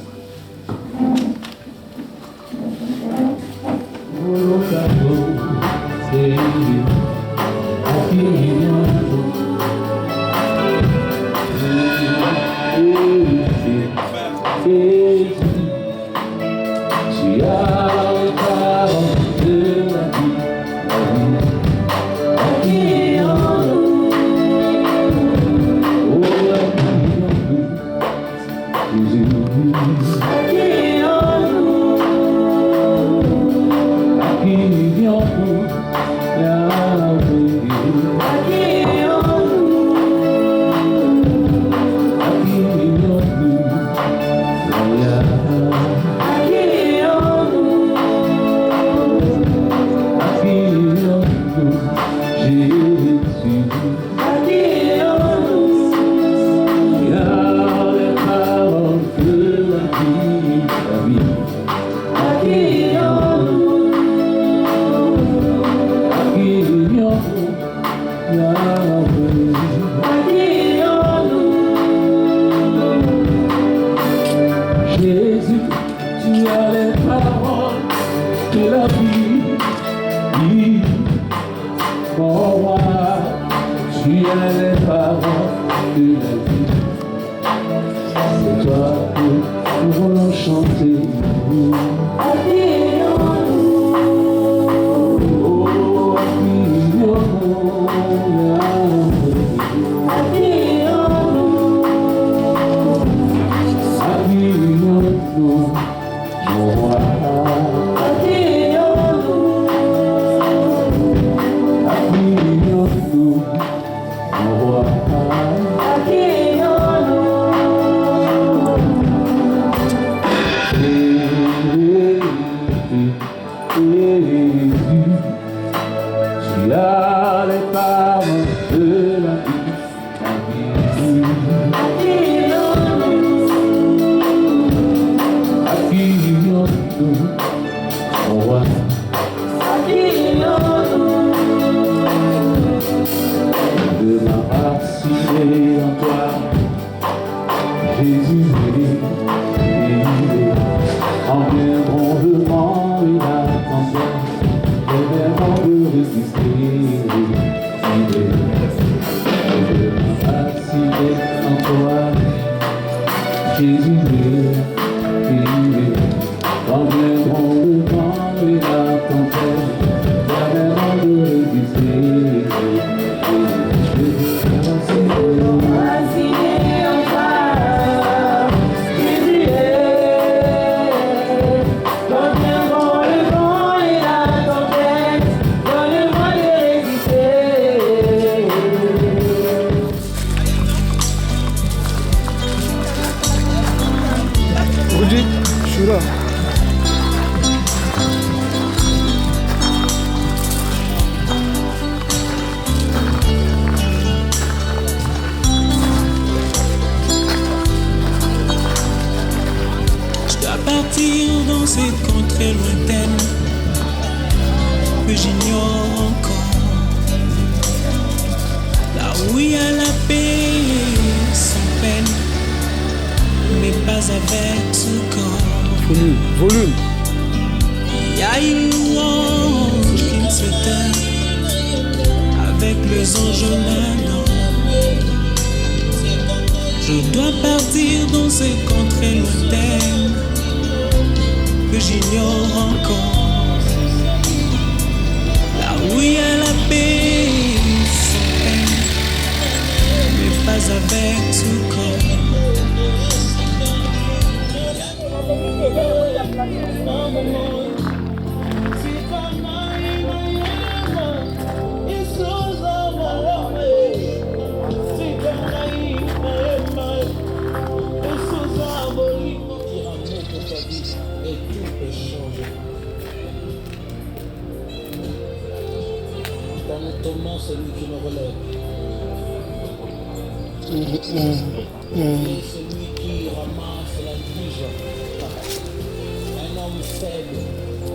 Un homme faible,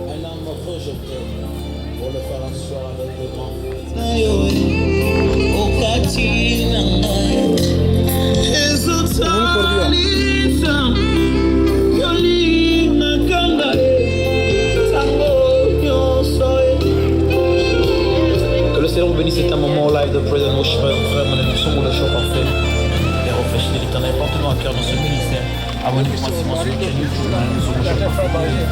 un homme rejeté. On le fera ce soir avec le grand. Que le Seigneur vous bénisse, c'est un moment live de Praise and Worship avec frère, mon ami, son le show parfait. Et refléchis de l'éternel, porte-nous à cœur dans ce ministère. Abonnez-vous massivement sur notre chaîne YouTube, mon son le show parfait.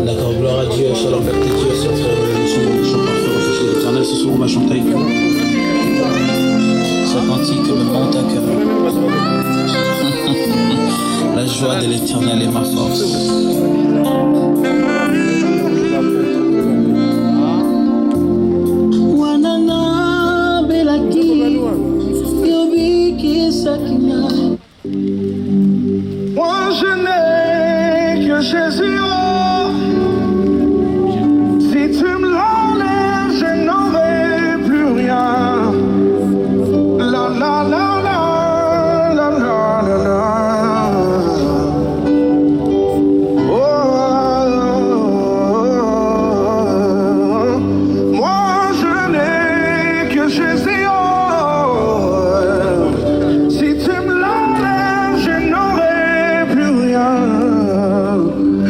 D'accord, gloire à Dieu, shalom, vertu Dieu, sur frère, nous sommes le chant parfait, refléchis de l'éternel. Ce soir, on va chanter avec vous. Ce cantique me monte à cœur. La joie de l'éternel est ma force. Moi je n'ai que Jésus, oh. Si tu me l'enlèves, je n'aurai plus rien. La la la la, la la la la. Oh, moi je n'ai que Jésus, oh. Si tu me l'enlèves, je n'aurai plus rien.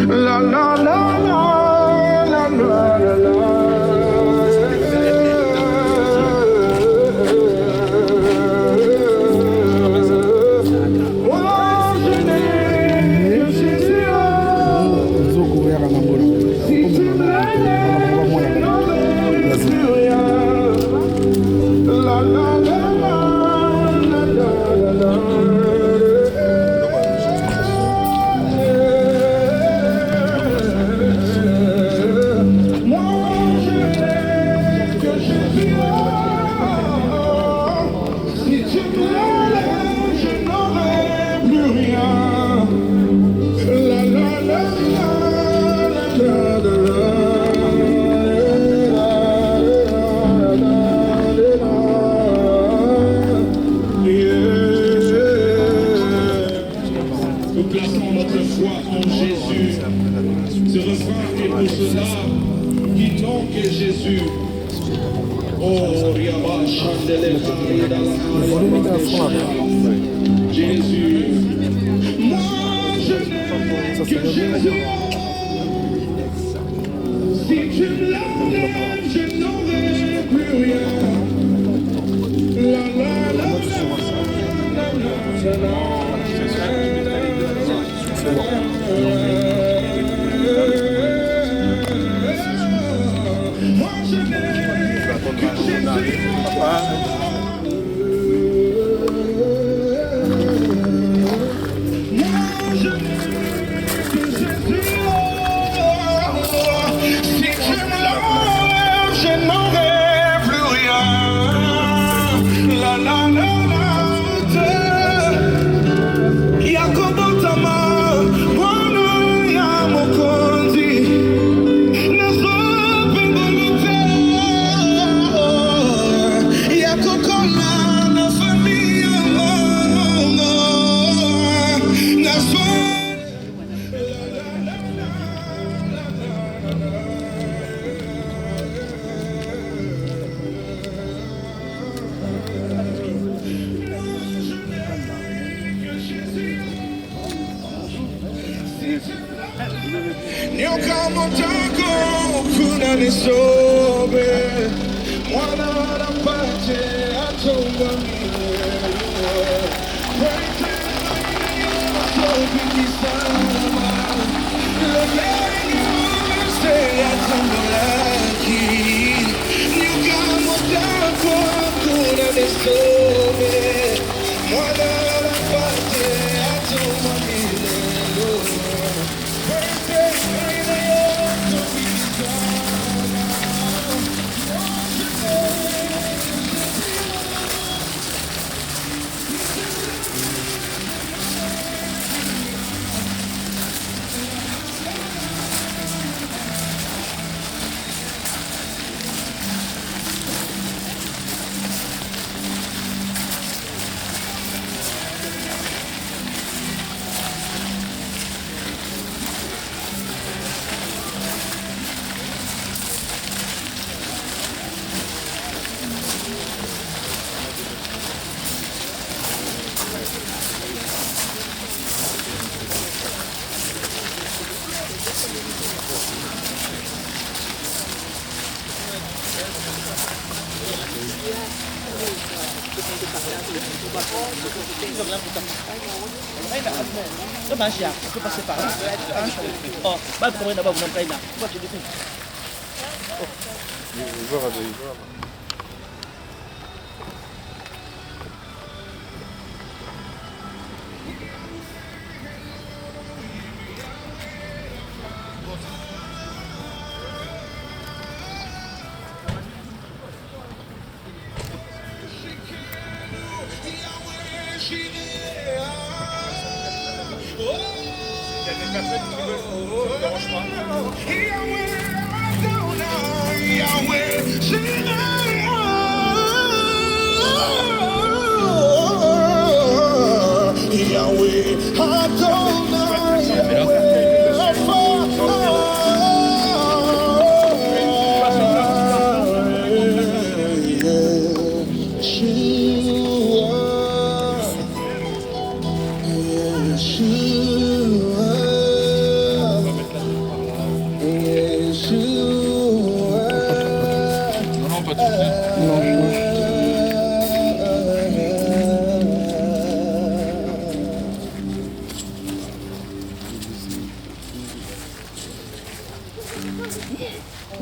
La la la la, la la la la. Moi je n'ai que Jésus, si tu me l'enlèves, je n'aurai plus rien. La la la la, la la la la. Nous plaçons notre foi en Jésus. Ce refrain est pour ceux-là qui n'ont que Jésus. Oh, Riaba, Chandeleka, Jésus. Moi, je n'ai que Jésus. Si tu me l'enlèves, je n'aurai plus rien. La la la la la la. Moi je n'ai que Jésus. Si tu me l'enlèves, je n'aurai plus rien. La la la la. Yakobotama, Bwana ya Mokonzi, nazopengolute, yakokoma na familia mongo, nazwa. Nyokamotako kuna nisobe, mwana anapate atomba miwe. Magia, on peut passer par là. Oh, bah, vous d'abord, vous n'avez pas là. Pourquoi tu dis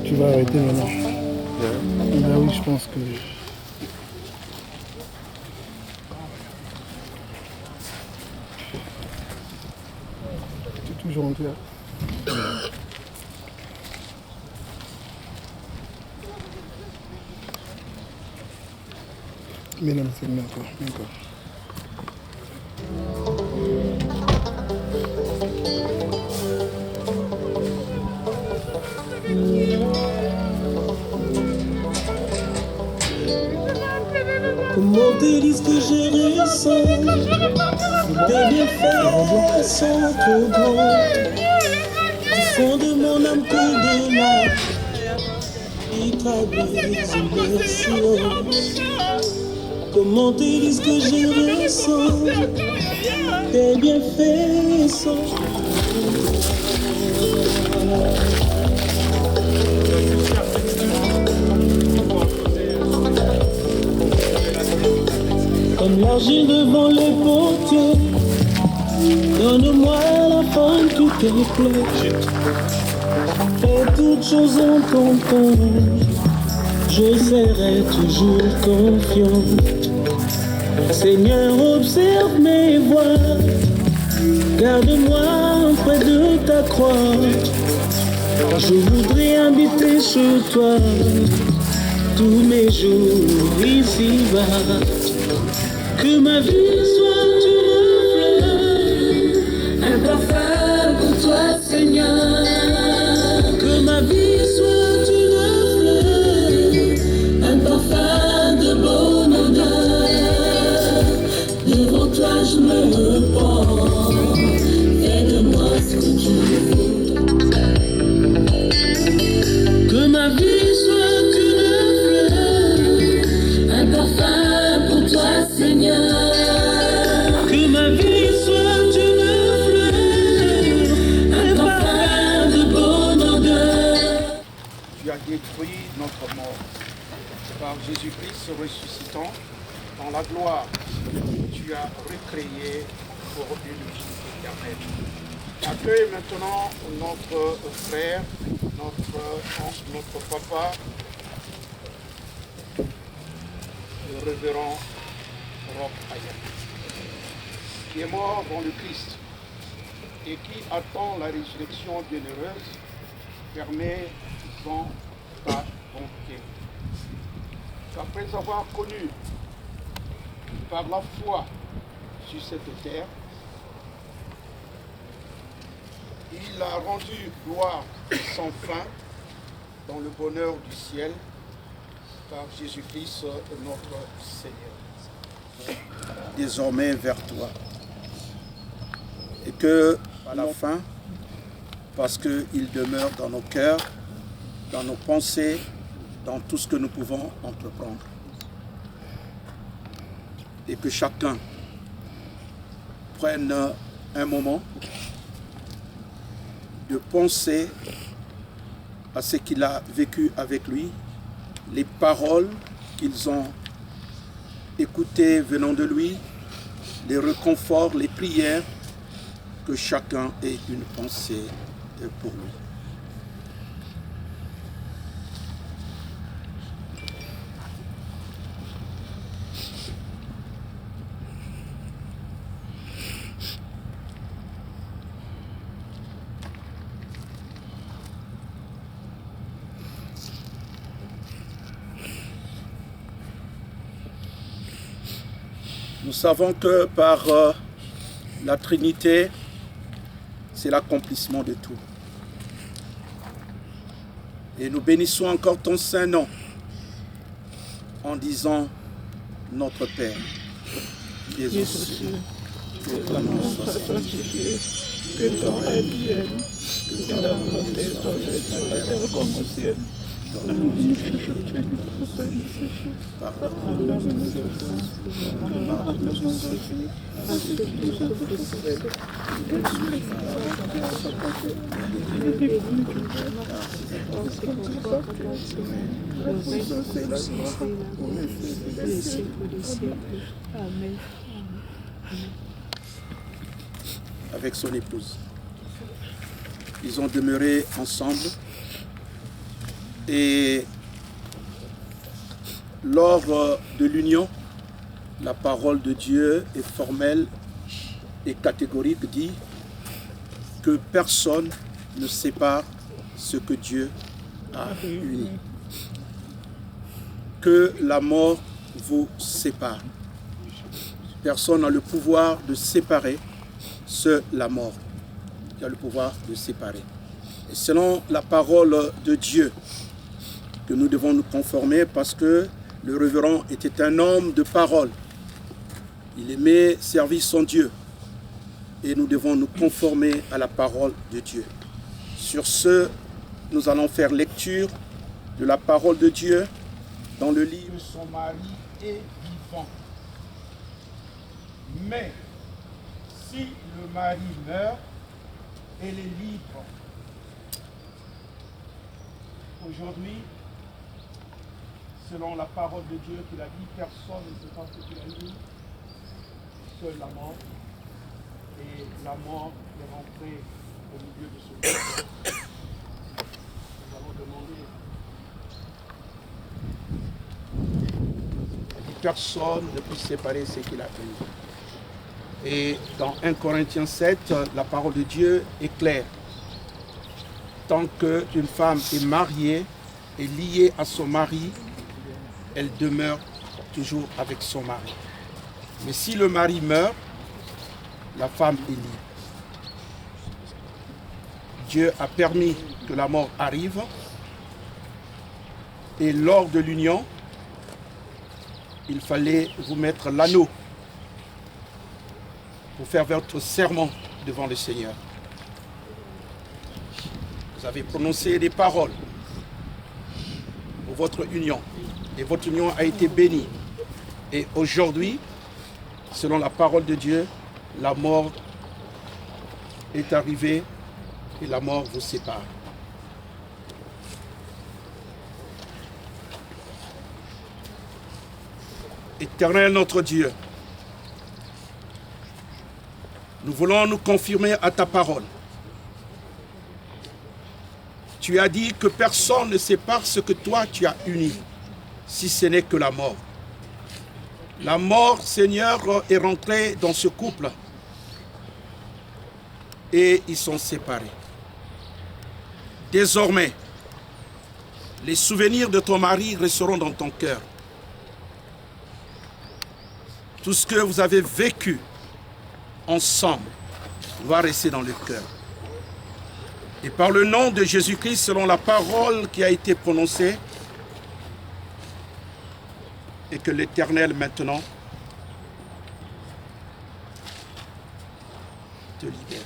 Tu vas arrêter maintenant. Là oui, je pense que... Tu es toujours en clair. Mais non, c'est d'accord. Comment te dire ce que je ressens? Tes bienfaits sont trop grands. Du fond de mon âme coule de larmes. Ils traduisent mes silences. Comment te dire ce que je ressens? Tes bienfaits sont comme l'argile devant les potiers. Donne-moi la fin de tous tes plaies. Fais toutes choses en ton temps. Je serai toujours confiant. Seigneur, observe mes voies. Garde-moi près de ta croix. Je voudrais habiter chez toi tous mes jours ici-bas. Que ma vie soit une fleur, un parfum pour toi, Seigneur. Que ma vie soit une fleur, un parfum de bonne odeur. Devant toi je me repens, fais de moi ce que tu veux. Que ma vie soit une fleur, un parfum pour toi, Seigneur. Que ma vie soit une fleur, un parfum de bonne odeur. Tu as détruit notre mort par Jésus-Christ ressuscitant dans la gloire. Tu as recréé pour une vie éternelle. Accueille maintenant notre frère, notre papa, le révérend Rob Aya, qui est mort dans le Christ et qui attend la résurrection bienheureuse. Permets-en ta bonté. Qu'après avoir connu par la foi sur cette terre, il a rendu gloire sans fin dans le bonheur du ciel par Jésus-Christ notre Seigneur. Désormais vers toi. Et que à la fin, parce qu'il demeure dans nos cœurs, dans nos pensées, dans tout ce que nous pouvons entreprendre. Et que chacun prenne un moment de penser à ce qu'il a vécu avec lui, les paroles qu'ils ont écoutées venant de lui, les réconforts, les prières, que chacun ait une pensée pour lui. Nous savons que par la Trinité, c'est l'accomplissement de tout. Et nous bénissons encore ton saint nom en disant notre Père, qui es aux cieux, que ton nom soit sanctifié, que ton règne vienne, que ta volonté soit faite sur la terre comme au ciel. Donne-nous aujourd'hui notre pain de ce jour. Pardonne-nous nos offenses, pardonne-nous nos offenses, ainsi que nous offensons. Avec son épouse. Ils ont demeuré ensemble et lors de l'union, la parole de Dieu est formelle et catégorique, dit que personne ne sépare ce que Dieu a uni. Que la mort vous sépare. Personne n'a le pouvoir de séparer, seule la mort qui a le pouvoir de séparer. Et selon la parole de Dieu, que nous devons nous conformer parce que le révérend était un homme de parole. Il aimait servir son Dieu. Et nous devons nous conformer à la parole de Dieu. Sur ce, nous allons faire lecture de la parole de Dieu dans le livre. Son mari est vivant. Mais si le mari meurt, elle est libre. Aujourd'hui, selon la parole de Dieu qu'il a dit, personne ne sait pas ce qu'il a dit, seule la mort. Et la mort est rentrée au milieu de ce monde. Nous allons demander que personne ne puisse séparer ce qu'il a fait. Et dans 1 Corinthiens 7, la parole de Dieu est claire. Tant qu'une femme est mariée et liée à son mari, elle demeure toujours avec son mari. Mais si le mari meurt, la femme est libre. Dieu a permis que la mort arrive et lors de l'union, il fallait vous mettre l'anneau pour faire votre serment devant le Seigneur. Vous avez prononcé des paroles pour votre union et votre union a été bénie. Et aujourd'hui, selon la parole de Dieu, la mort est arrivée et la mort vous sépare. Éternel notre Dieu, nous voulons nous confirmer à ta parole Tu as dit que personne ne sépare ce que toi tu as uni, si ce n'est que la mort. La mort, Seigneur, est rentrée dans ce couple et ils sont séparés. Désormais, les souvenirs de ton mari resteront dans ton cœur. Tout ce que vous avez vécu ensemble va rester dans le cœur. Et par le nom de Jésus-Christ, selon la parole qui a été prononcée, et que l'Éternel maintenant te libère.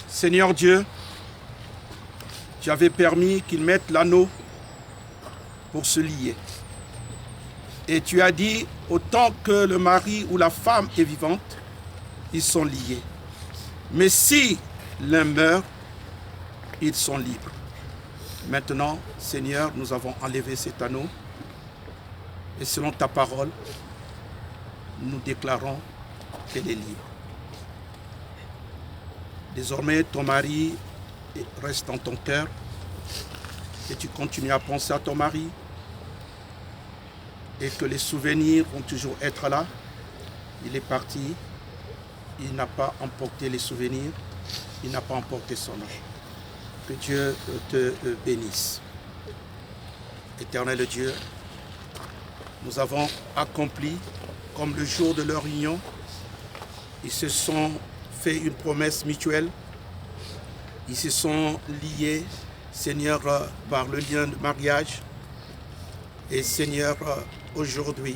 Seigneur Dieu, tu avais permis qu'ils mettent l'anneau pour se lier. Et tu as dit, autant que le mari ou la femme est vivante, ils sont liés. Mais si l'un meurt, ils sont libres. Maintenant, Seigneur, nous avons enlevé cet anneau. Et selon ta parole, nous déclarons qu'elle est libre. Désormais, ton mari reste dans ton cœur et tu continues à penser à ton mari et que les souvenirs vont toujours être là. Il est parti, il n'a pas emporté les souvenirs, il n'a pas emporté son âme. Que Dieu te bénisse. Éternel Dieu, nous avons accompli comme le jour de leur union. Ils se sont fait une promesse mutuelle. Ils se sont liés, Seigneur, par le lien de mariage. Et Seigneur, aujourd'hui,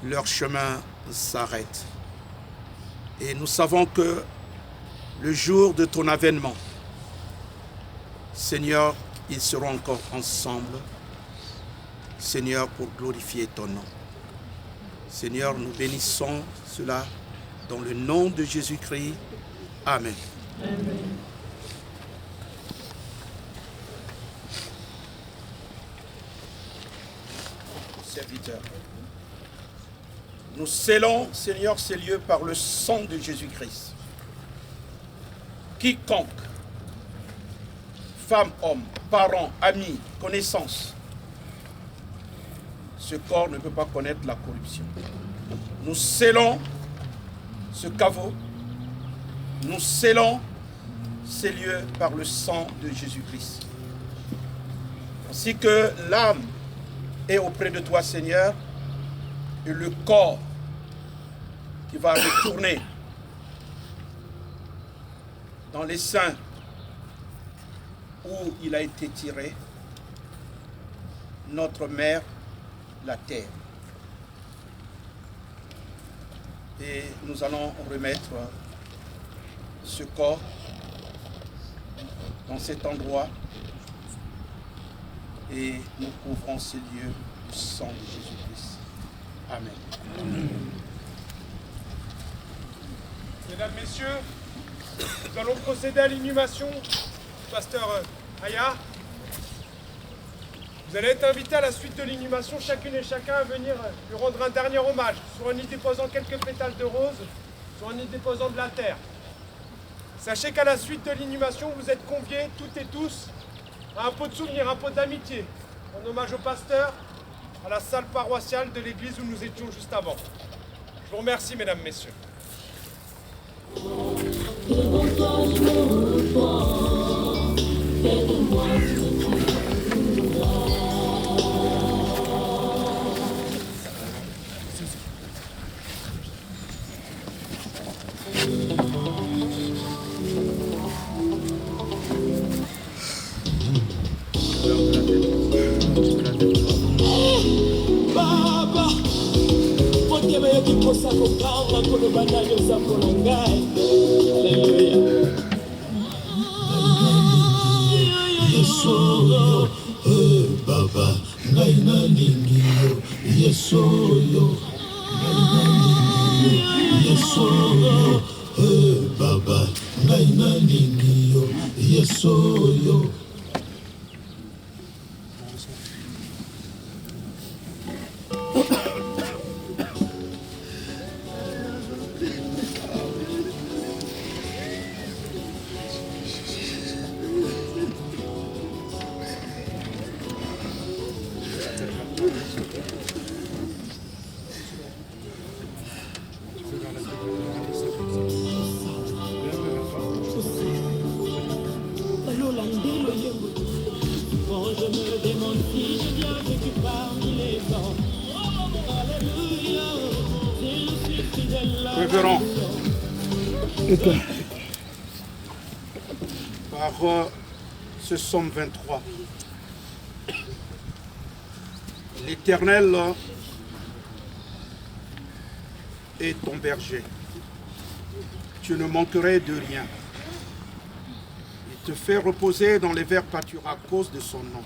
leur chemin s'arrête. Et nous savons que le jour de ton avènement, Seigneur, ils seront encore ensemble. Seigneur, pour glorifier ton nom. Seigneur, nous bénissons cela dans le nom de Jésus-Christ. Amen. Amen. Serviteurs, nous scellons, Seigneur, ces lieux par le sang de Jésus-Christ. Quiconque, femme, homme, parents, amis, connaissances, ce corps ne peut pas connaître la corruption. Nous scellons ce caveau, nous scellons ces lieux par le sang de Jésus-Christ. Ainsi que l'âme est auprès de toi, Seigneur, et le corps qui va retourner dans les seins où il a été tiré, notre mère, la terre. Et nous allons remettre ce corps dans cet endroit et nous couvrons ces lieux du sang de Jésus-Christ. Amen. Mesdames, Messieurs, nous allons procéder à l'inhumation du pasteur Aya. Vous allez être invités à la suite de l'inhumation, chacune et chacun à venir lui rendre un dernier hommage, soit en y déposant quelques pétales de rose, soit en y déposant de la terre. Sachez qu'à la suite de l'inhumation, vous êtes conviés, toutes et tous, à un pot de souvenir, un pot d'amitié, en hommage au pasteur, à la salle paroissiale de l'église où nous étions juste avant. Je vous remercie, mesdames, messieurs. Baba, pote bayaki kosa kokanga koloba na yo nzambo na ngai. Alleluya. Yesu yo, Baba, ngai nalingi yo. Yesu yo, Yesu yo, Baba, ngai nalingi yo. Yesu yo. Révérend, par ce psaume 23, l'Éternel est ton berger. Tu ne manquerais de rien. Il te fait reposer dans les verts pâturages à cause de son nom.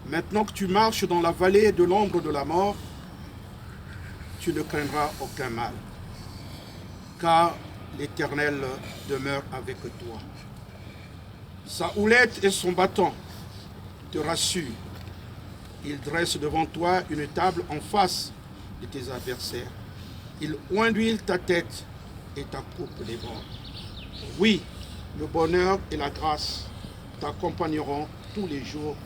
Maintenant que tu marches dans la vallée de l'ombre de la mort, tu ne craindras aucun mal, car l'Éternel demeure avec toi. Sa houlette et son bâton te rassurent. Il dresse devant toi une table en face de tes adversaires. Il oint ta tête et ta coupe les bords. Oui, le bonheur et la grâce t'accompagneront tous les jours,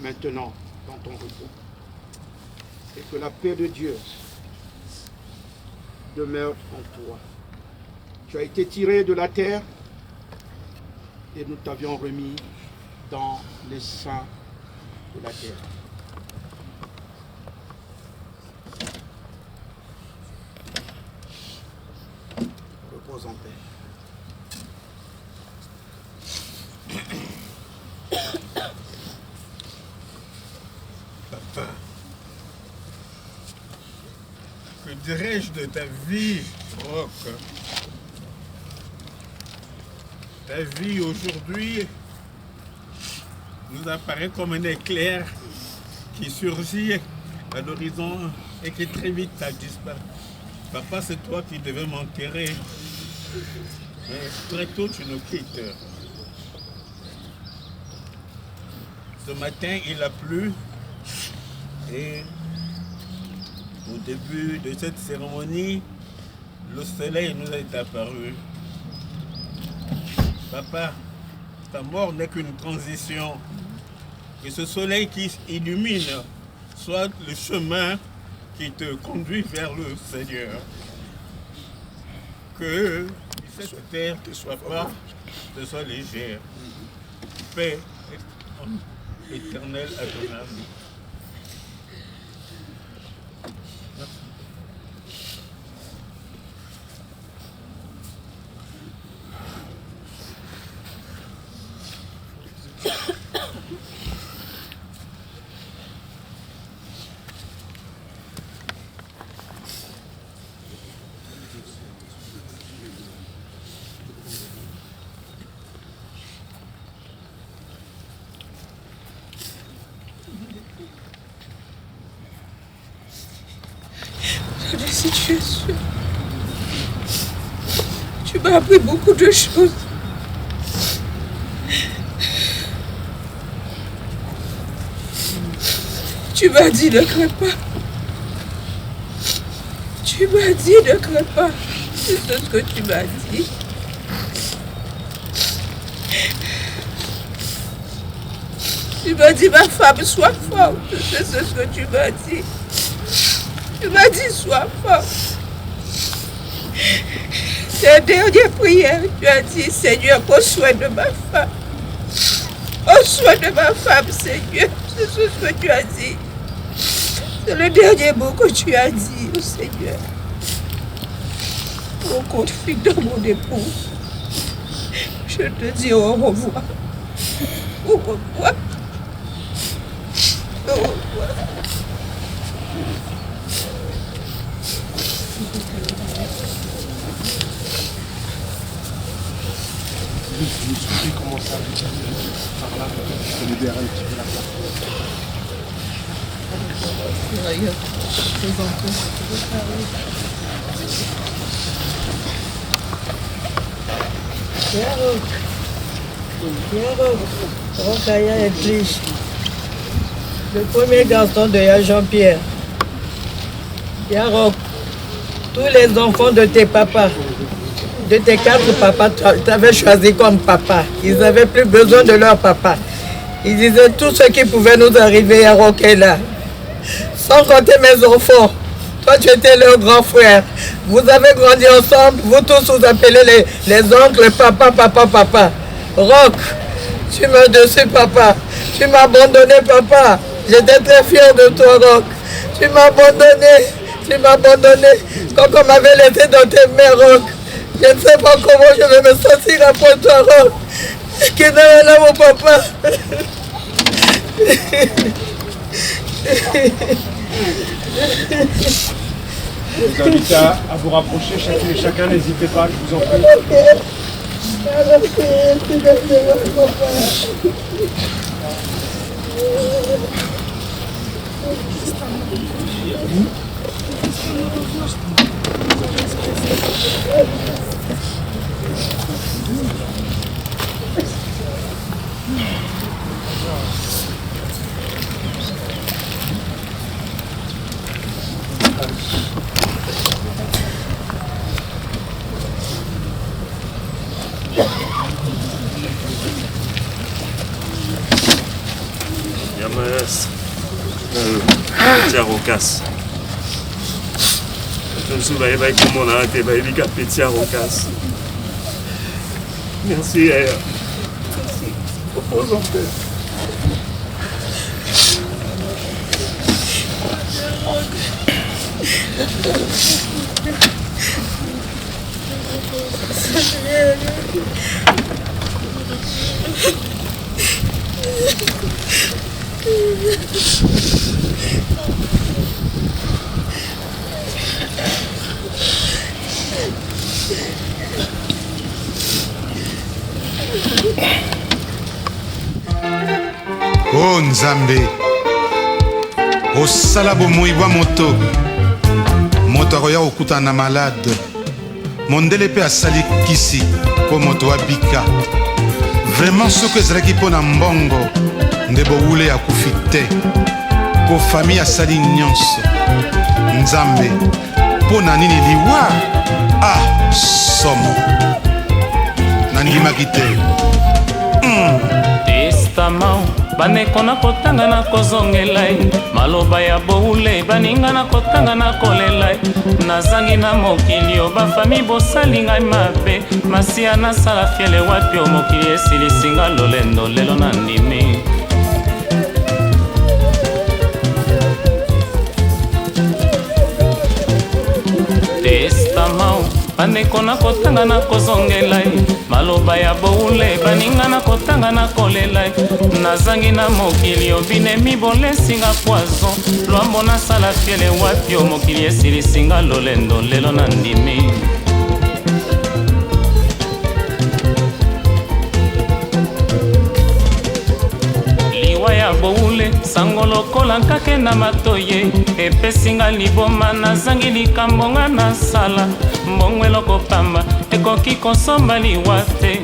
maintenant dans ton repos. Et que la paix de Dieu demeure en toi. Tu as été tiré de la terre et nous t'avions remis dans les seins de la terre. Repose en paix. Papa, que dirais-je de ta vie, Roch? Ta vie aujourd'hui nous apparaît comme un éclair qui surgit à l'horizon et qui très vite a disparu. Papa, c'est toi qui devais m'enterrer. Mais très tôt, tu nous quittes. Ce matin, il a plu et au début de cette cérémonie, le soleil nous est apparu. Papa, ta mort n'est qu'une transition. Et ce soleil qui illumine soit le chemin qui te conduit vers le Seigneur. Que cette terre ne soit pas, ne soit légère. Paix éternelle à ton âme. Si tu es sûr, tu m'as appris beaucoup de choses. Tu m'as dit ne crains pas. Tu m'as dit ne crains pas. C'est ce que tu m'as dit. Tu m'as dit ma femme, sois forte. C'est ce que tu m'as dit. Tu m'as dit, sois fort. La dernière prière, tu as dit, Seigneur, prends soin de ma femme. Prends soin de ma femme, Seigneur. C'est ce que tu as dit. C'est le dernier mot que tu as dit, oh Seigneur. On confie dans mon époux. Je te dis au revoir. Au revoir. Au revoir. Je me suis dit comment ça par là, je peux libérer un petit peu la place. Regarde, je vous en prie. Rokaya et Clich, le premier garçon de Jean-Pierre. Yarok, tous les enfants de tes papas, de tes 4 papas, tu avais choisi comme papa. Ils n'avaient plus besoin de leur papa. Ils disaient tout ce qui pouvait nous arriver à Roquela. Sans compter mes enfants. Toi, tu étais leur grand frère. Vous avez grandi ensemble. Vous tous vous appelez les oncles, papa, papa, papa. Rock, tu m'as dessus, papa. Tu m'as abandonné, papa. J'étais très fier de toi, Rock. Tu m'as abandonné. Tu m'as abandonné. Quand on m'avait laissé dans tes mains, Rock. Je ne sais pas comment je vais me sentir après toi, Rock. Qui est là, mon papa. Je vous invite à vous rapprocher chacune et chacun, n'hésitez pas, je vous en prie. Yamas, petit Rocas. Je me souviens pas comment on a été petit Rocas. Merci, merci. Oh Nzambe, osala bomoi bwa moto akoya kokutana malade, mondele mpe asali kisi mpo moto abika. Vraiment soki ezalaki mpo na mbongo nde bowule akufi te, mpo famille asali nyonso. Nzambe mpo na nini liwa somo nandimaki te. Testament baneko na kotanga na kozongela maloba ya boule baninga na kotanga na kolela nazangi na mokili o bafami bosali ngai mabe masia nasala fiele wapi o mokili esilisinga lolendo lelo na ndimi Testament baneko na kotanga na kozongela maloba ya boule baninga na kotanga na kolela nazangi na mokili obinemi bolesinga poison lwambo nasala fiele wapi o mokili esilisinga lolendo lelo na ndimi liwa ya boule sango lokola nkake na matoye epesinga liboma nazangi likambo nga nasala mbongo eloko pamba ekoki kosomba liwa te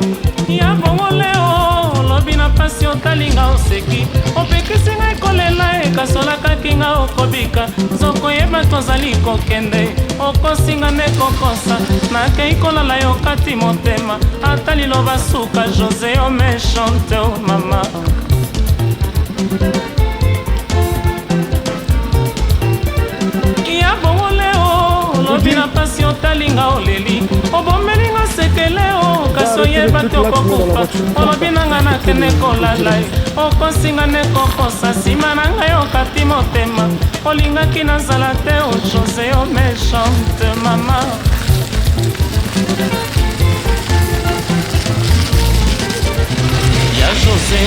ya bongo leo lobi na pasi otalinga oseki opekisi ngai kolela ekasolakaki nga okobika zokoyeba tozali kokende okosinga nde kokosa nakei kolala yo kati motema ata liloba suka José o méchante o mama ya bongo leo lobi na pasi otalinga oleli obomelinga sekele o kasi oyeba te okokufa olobi nanga nakende kolala okosinga nde kokosa nsima na ngai okati motema olingaki nazala te o José o méchante mama ya José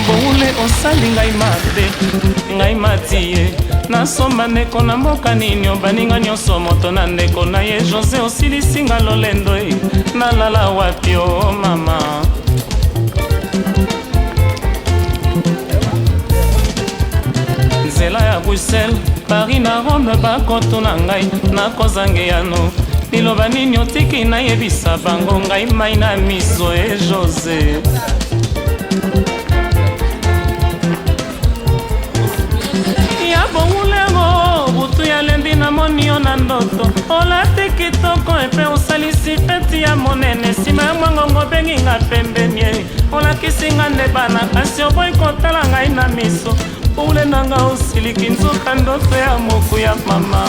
boule osali ngai mabe ngai matie nasomba ndeko na mboka nini obaninga nyonso moto na ndeko na ye José osilisinga lolendo nalala wapi o mama nzela ya Bruxelles Paris na Rome bakotuna ngai nakozangeyano liloba nini otiki nayebisa bango ngai mai na miso e José ya bongulengo butu ya lendi na moni yo na ndoto olatiki kitoko epe osalisi feti ya monene nsima ya mwangongo bengi nga pembeni olakisi nga nde bana kasi oboyi kotala ngai na miso boule na nga osiliki nzoka ndoto ya moku ya mama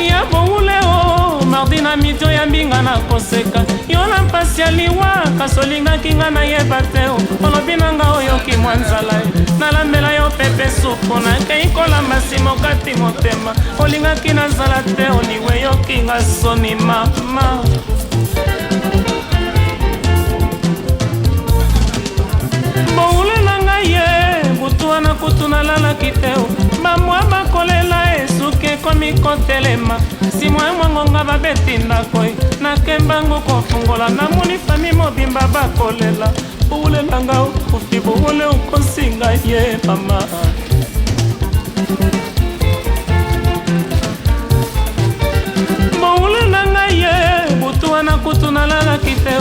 ya boule o mardi na midi oya mbinga na koseka yo na mpasi ya liwa kasi olingaki nga nayeba te olobi na nga oyoki mwa nzala nalambela yo pepe supu nakei kolamba simokati motema olingaki na nzala te oliwe yoki nga soni mama boule na ngai ye butu wana kutu nalalaki te bamwa bakolela esuki ekomi kotelema nsima ya mwangonga babeti ndako nakembango kofungola namoni fami mobimba bakolela boule na nga okufi boule okosinga ye mama boule na ngai ye butu wana kutu nalalaki te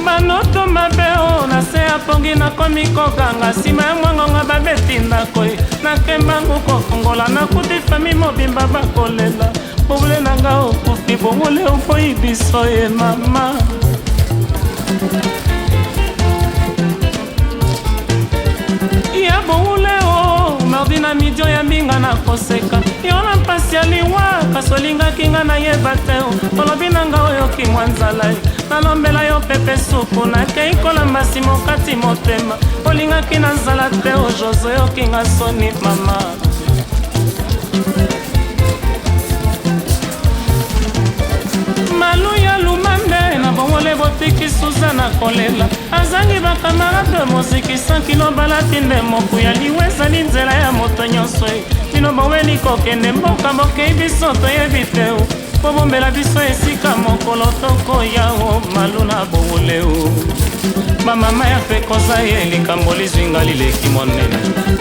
banoto mabe o na se ya pongi nakomi koganga nsima ya mwangonga babeti ndako nakembango kofungola nakuti fami mobimba bakolela boule na nga okufi boule okoyi biso ye mama ya boule o mardi na midi oya mbinga na koseka yo na mpasi ya liwa kasi olingaki nga nayeba te olobi na nga oyoki mwa nzala nalombela yo pepe supu nakei kolamba simokati motema olingaki na nzala te o jose oyoki nga soni mama malu ya lumande na bongole botiki suzana kolela azangi bakamarade moziki 100 kilo balati nde moku ya liwa ezali nzela ya moto nyonso bino boweli kokende mboka bokei biso toyebi te bobombela biso esika mokolo tokoya o malu na bowole o bamama ya fekoza ye likambo lizwinga lileki monene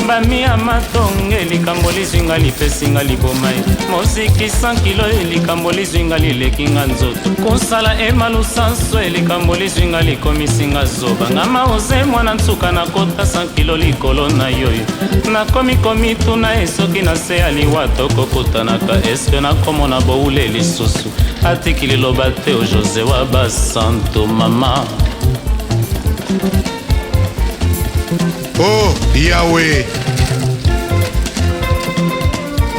bami ya matonge likambo lizwinga lipesinga liboma ye moziki 100 kilo ye likambo lizwinga lileki nga nzoto kosala emalusanso ye likambo lizwinga likomisinga zoba ngama oze mwana ntsuka nakota 100 kilo likolo na yoyo nakomi komituna ye soki na se ya liwa tokokutanaka eske nakomona boule lisusu atiki liloba te o jose wa basanto mama Oh Yahweh,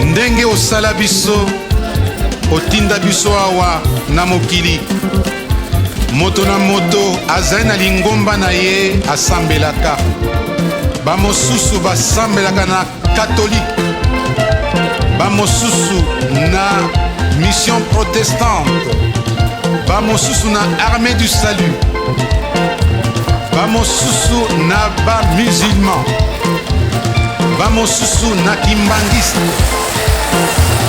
ndenge osala biso otinda biso awa na mokili moto na moto azali na lingomba na ye asambelaka bamosusu basambelaka na katolike bamosusu na mission protestante bamosusu na armée du salut bamosusu na bamusulman bamosusu na kimbangiste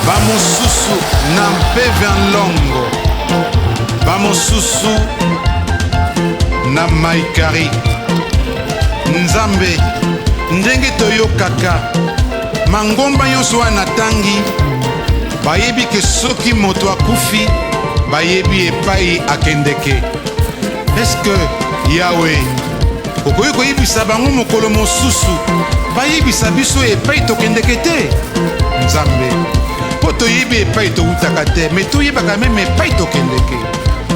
bamosusu na mpeve nlongo bamosusu na maikari nzambe ndenge toyokaka mangomba nyonso wana tangi bayebi ke soki moto akufi bayebi epai akendeke eske Yahweh okoki koyebisa bango mokolo mosusu bayebisa biso epai tokendeke te nzambe mpo toyebi epai towutaka te me toyebaka meme epai tokendeke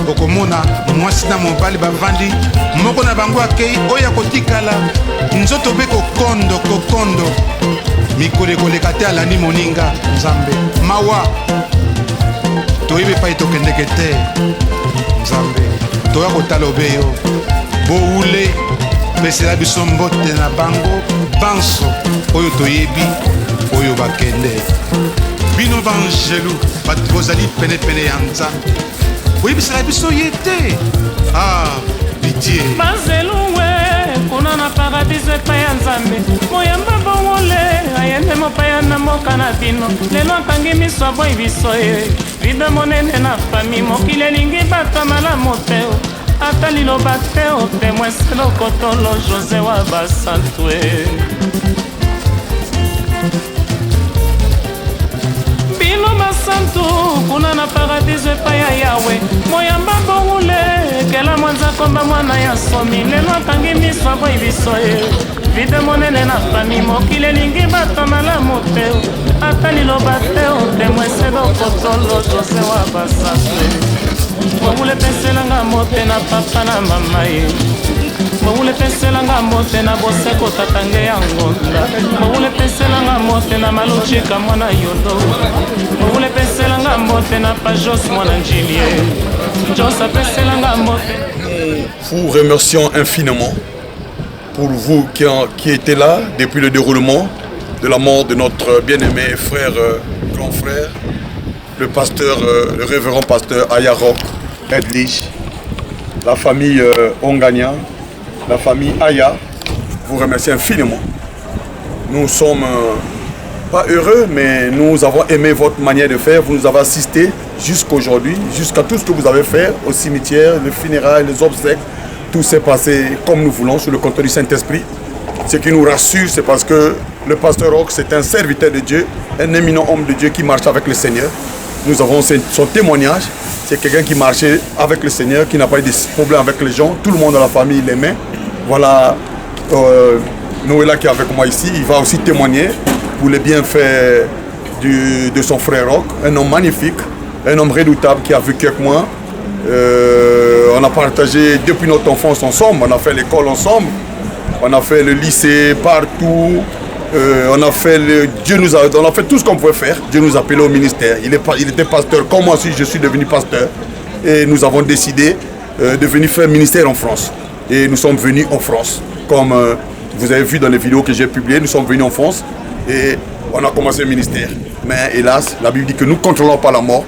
okomona mwasi na mobali bavandi moko na bango akei oyo akotikala nzoto mpe kokondo mikolo ekoleka te alandi moninga nzambe mawa toyebi epai tokendeke te nzambe toya kotala obeyo boule pesela biso mbote na bango banso oyo toyebi oyo bakende bino bangelu bato bozali penepene ya nzambe oyebisela biso ye te pitié bazeluwe kuna na paradiso epai ya nzambe moyamba bongole ayende mopaya na mboka na bino lelo akangi miso aboyi biso ye vide monene na fami mokili elingi bato malamu te ata liloba te otemwese lokotolo jose wa basantue bino basantu kuna na paradiso epai ya yawe moyamba bongule ekela mwanza komba mwana ya somi lelo akangi miso baboyi biso ye vide monene na fami mokili elingi bato malamu te ata liloba te otemweselo kotolo jose wa basase bobule peselanga mote na papa na mama ye bobule peselanga mote na boseko tatange ya ngonda bobule peselanga mote na maluchika mwana yodo bobule peselanga mote na pajos mwana njilie josa peselanga mote. Vous remercions infiniment pour vous qui étiez là depuis le déroulement de la mort de notre bien-aimé frère, grand frère, le pasteur, le révérend pasteur Ayarok Edlich, la famille Ongania, la famille Aya. Vous remercie infiniment. Nous sommes pas heureux, mais nous avons aimé votre manière de faire. Vous nous avez assisté jusqu'à aujourd'hui, jusqu'à tout ce que vous avez fait au cimetière, les funérailles, les obsèques. Tout s'est passé comme nous voulons, sous le contrôle du Saint-Esprit. Ce qui nous rassure, c'est parce que le pasteur Roch, c'est un serviteur de Dieu, un éminent homme de Dieu qui marche avec le Seigneur. Nous avons son témoignage. C'est quelqu'un qui marchait avec le Seigneur, qui n'a pas eu de problème avec les gens. Tout le monde dans la famille l'aimait. Voilà Noëlla qui est avec moi ici. Il va aussi témoigner pour les bienfaits de son frère Roch. Un homme magnifique, un homme redoutable qui a vécu avec moi. On a partagé depuis notre enfance ensemble, on a fait l'école ensemble, on a fait le lycée partout, on a fait tout ce qu'on pouvait faire. Dieu nous a appelés au ministère. Il était pasteur comme moi aussi, je suis devenu pasteur. Et nous avons décidé de venir faire ministère en France. Et nous sommes venus en France. Comme vous avez vu dans les vidéos que j'ai publiées, nous sommes venus en France et on a commencé le ministère. Mais hélas, la Bible dit que nous ne contrôlons pas la mort.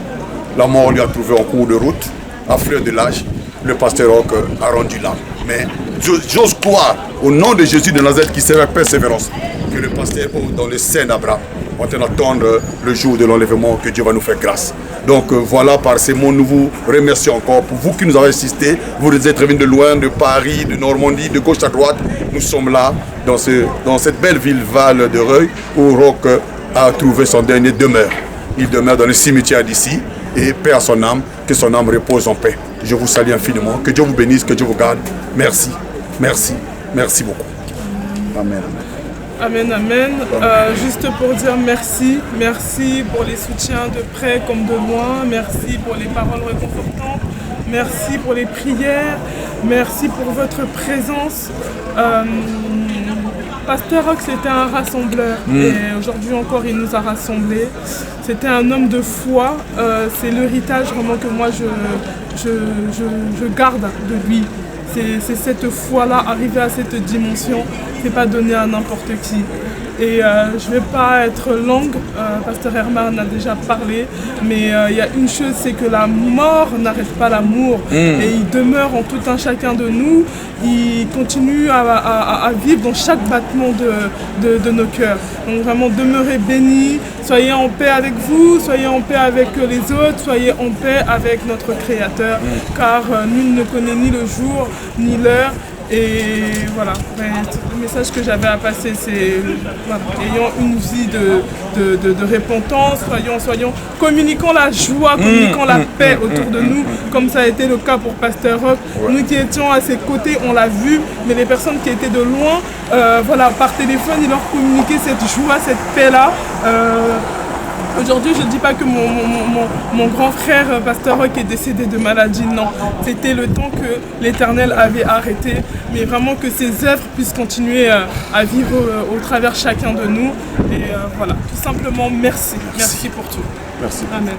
La mort lui a trouvé en cours de route. À fleur de l'âge, le pasteur Roch a rendu l'âme. Mais j'ose croire, au nom de Jésus de Nazareth qui sert avec persévérance, que le pasteur dans le sein d'Abraham va attendre le jour de l'enlèvement, que Dieu va nous faire grâce. Donc voilà, par ces mots, nous vous remercions encore. Pour vous qui nous avez assistés, vous êtes venus de loin, de Paris, de Normandie, de gauche à droite. Nous sommes là, dans cette belle ville Val de Reuil, où Roch a trouvé son dernier demeure. Il demeure dans le cimetière d'ici. Et paix à son âme, que son âme repose en paix. Je vous salue infiniment, que Dieu vous bénisse, que Dieu vous garde. Merci, merci, merci beaucoup. Amen. Amen, amen. Juste pour dire merci, merci pour les soutiens de près comme de loin, merci pour les paroles réconfortantes, merci pour les prières, merci pour votre présence. Pasteur Roch, c'était un rassembleur et aujourd'hui encore il nous a rassemblés. C'était un homme de foi, c'est l'héritage vraiment que moi je garde de lui. C'est cette foi-là, arriver à cette dimension, c'est pas donné à n'importe qui. Et je ne vais pas être longue, Pasteur Herman a déjà parlé, mais il y a une chose, c'est que la mort n'arrête pas l'amour. Et il demeure en tout un chacun de nous, il continue à vivre dans chaque battement de nos cœurs. Donc vraiment, demeurez bénis, soyez en paix avec vous, soyez en paix avec les autres, soyez en paix avec notre Créateur, car nul ne connaît ni le jour, ni l'heure. Et voilà, le message que j'avais à passer, c'est ayant une vie de repentance, communiquons la joie, communiquons la paix autour de nous, comme ça a été le cas pour Pasteur Roch. Nous qui étions à ses côtés, on l'a vu, mais les personnes qui étaient de loin, par téléphone, il leur communiquait cette joie, cette paix-là. Aujourd'hui, je ne dis pas que mon grand frère, Pasteur Roch, est décédé de maladie, non. C'était le temps que l'Éternel avait arrêté, mais vraiment que ses œuvres puissent continuer à vivre au travers chacun de nous. Et voilà, tout simplement, merci. Merci pour tout. Merci. Amen.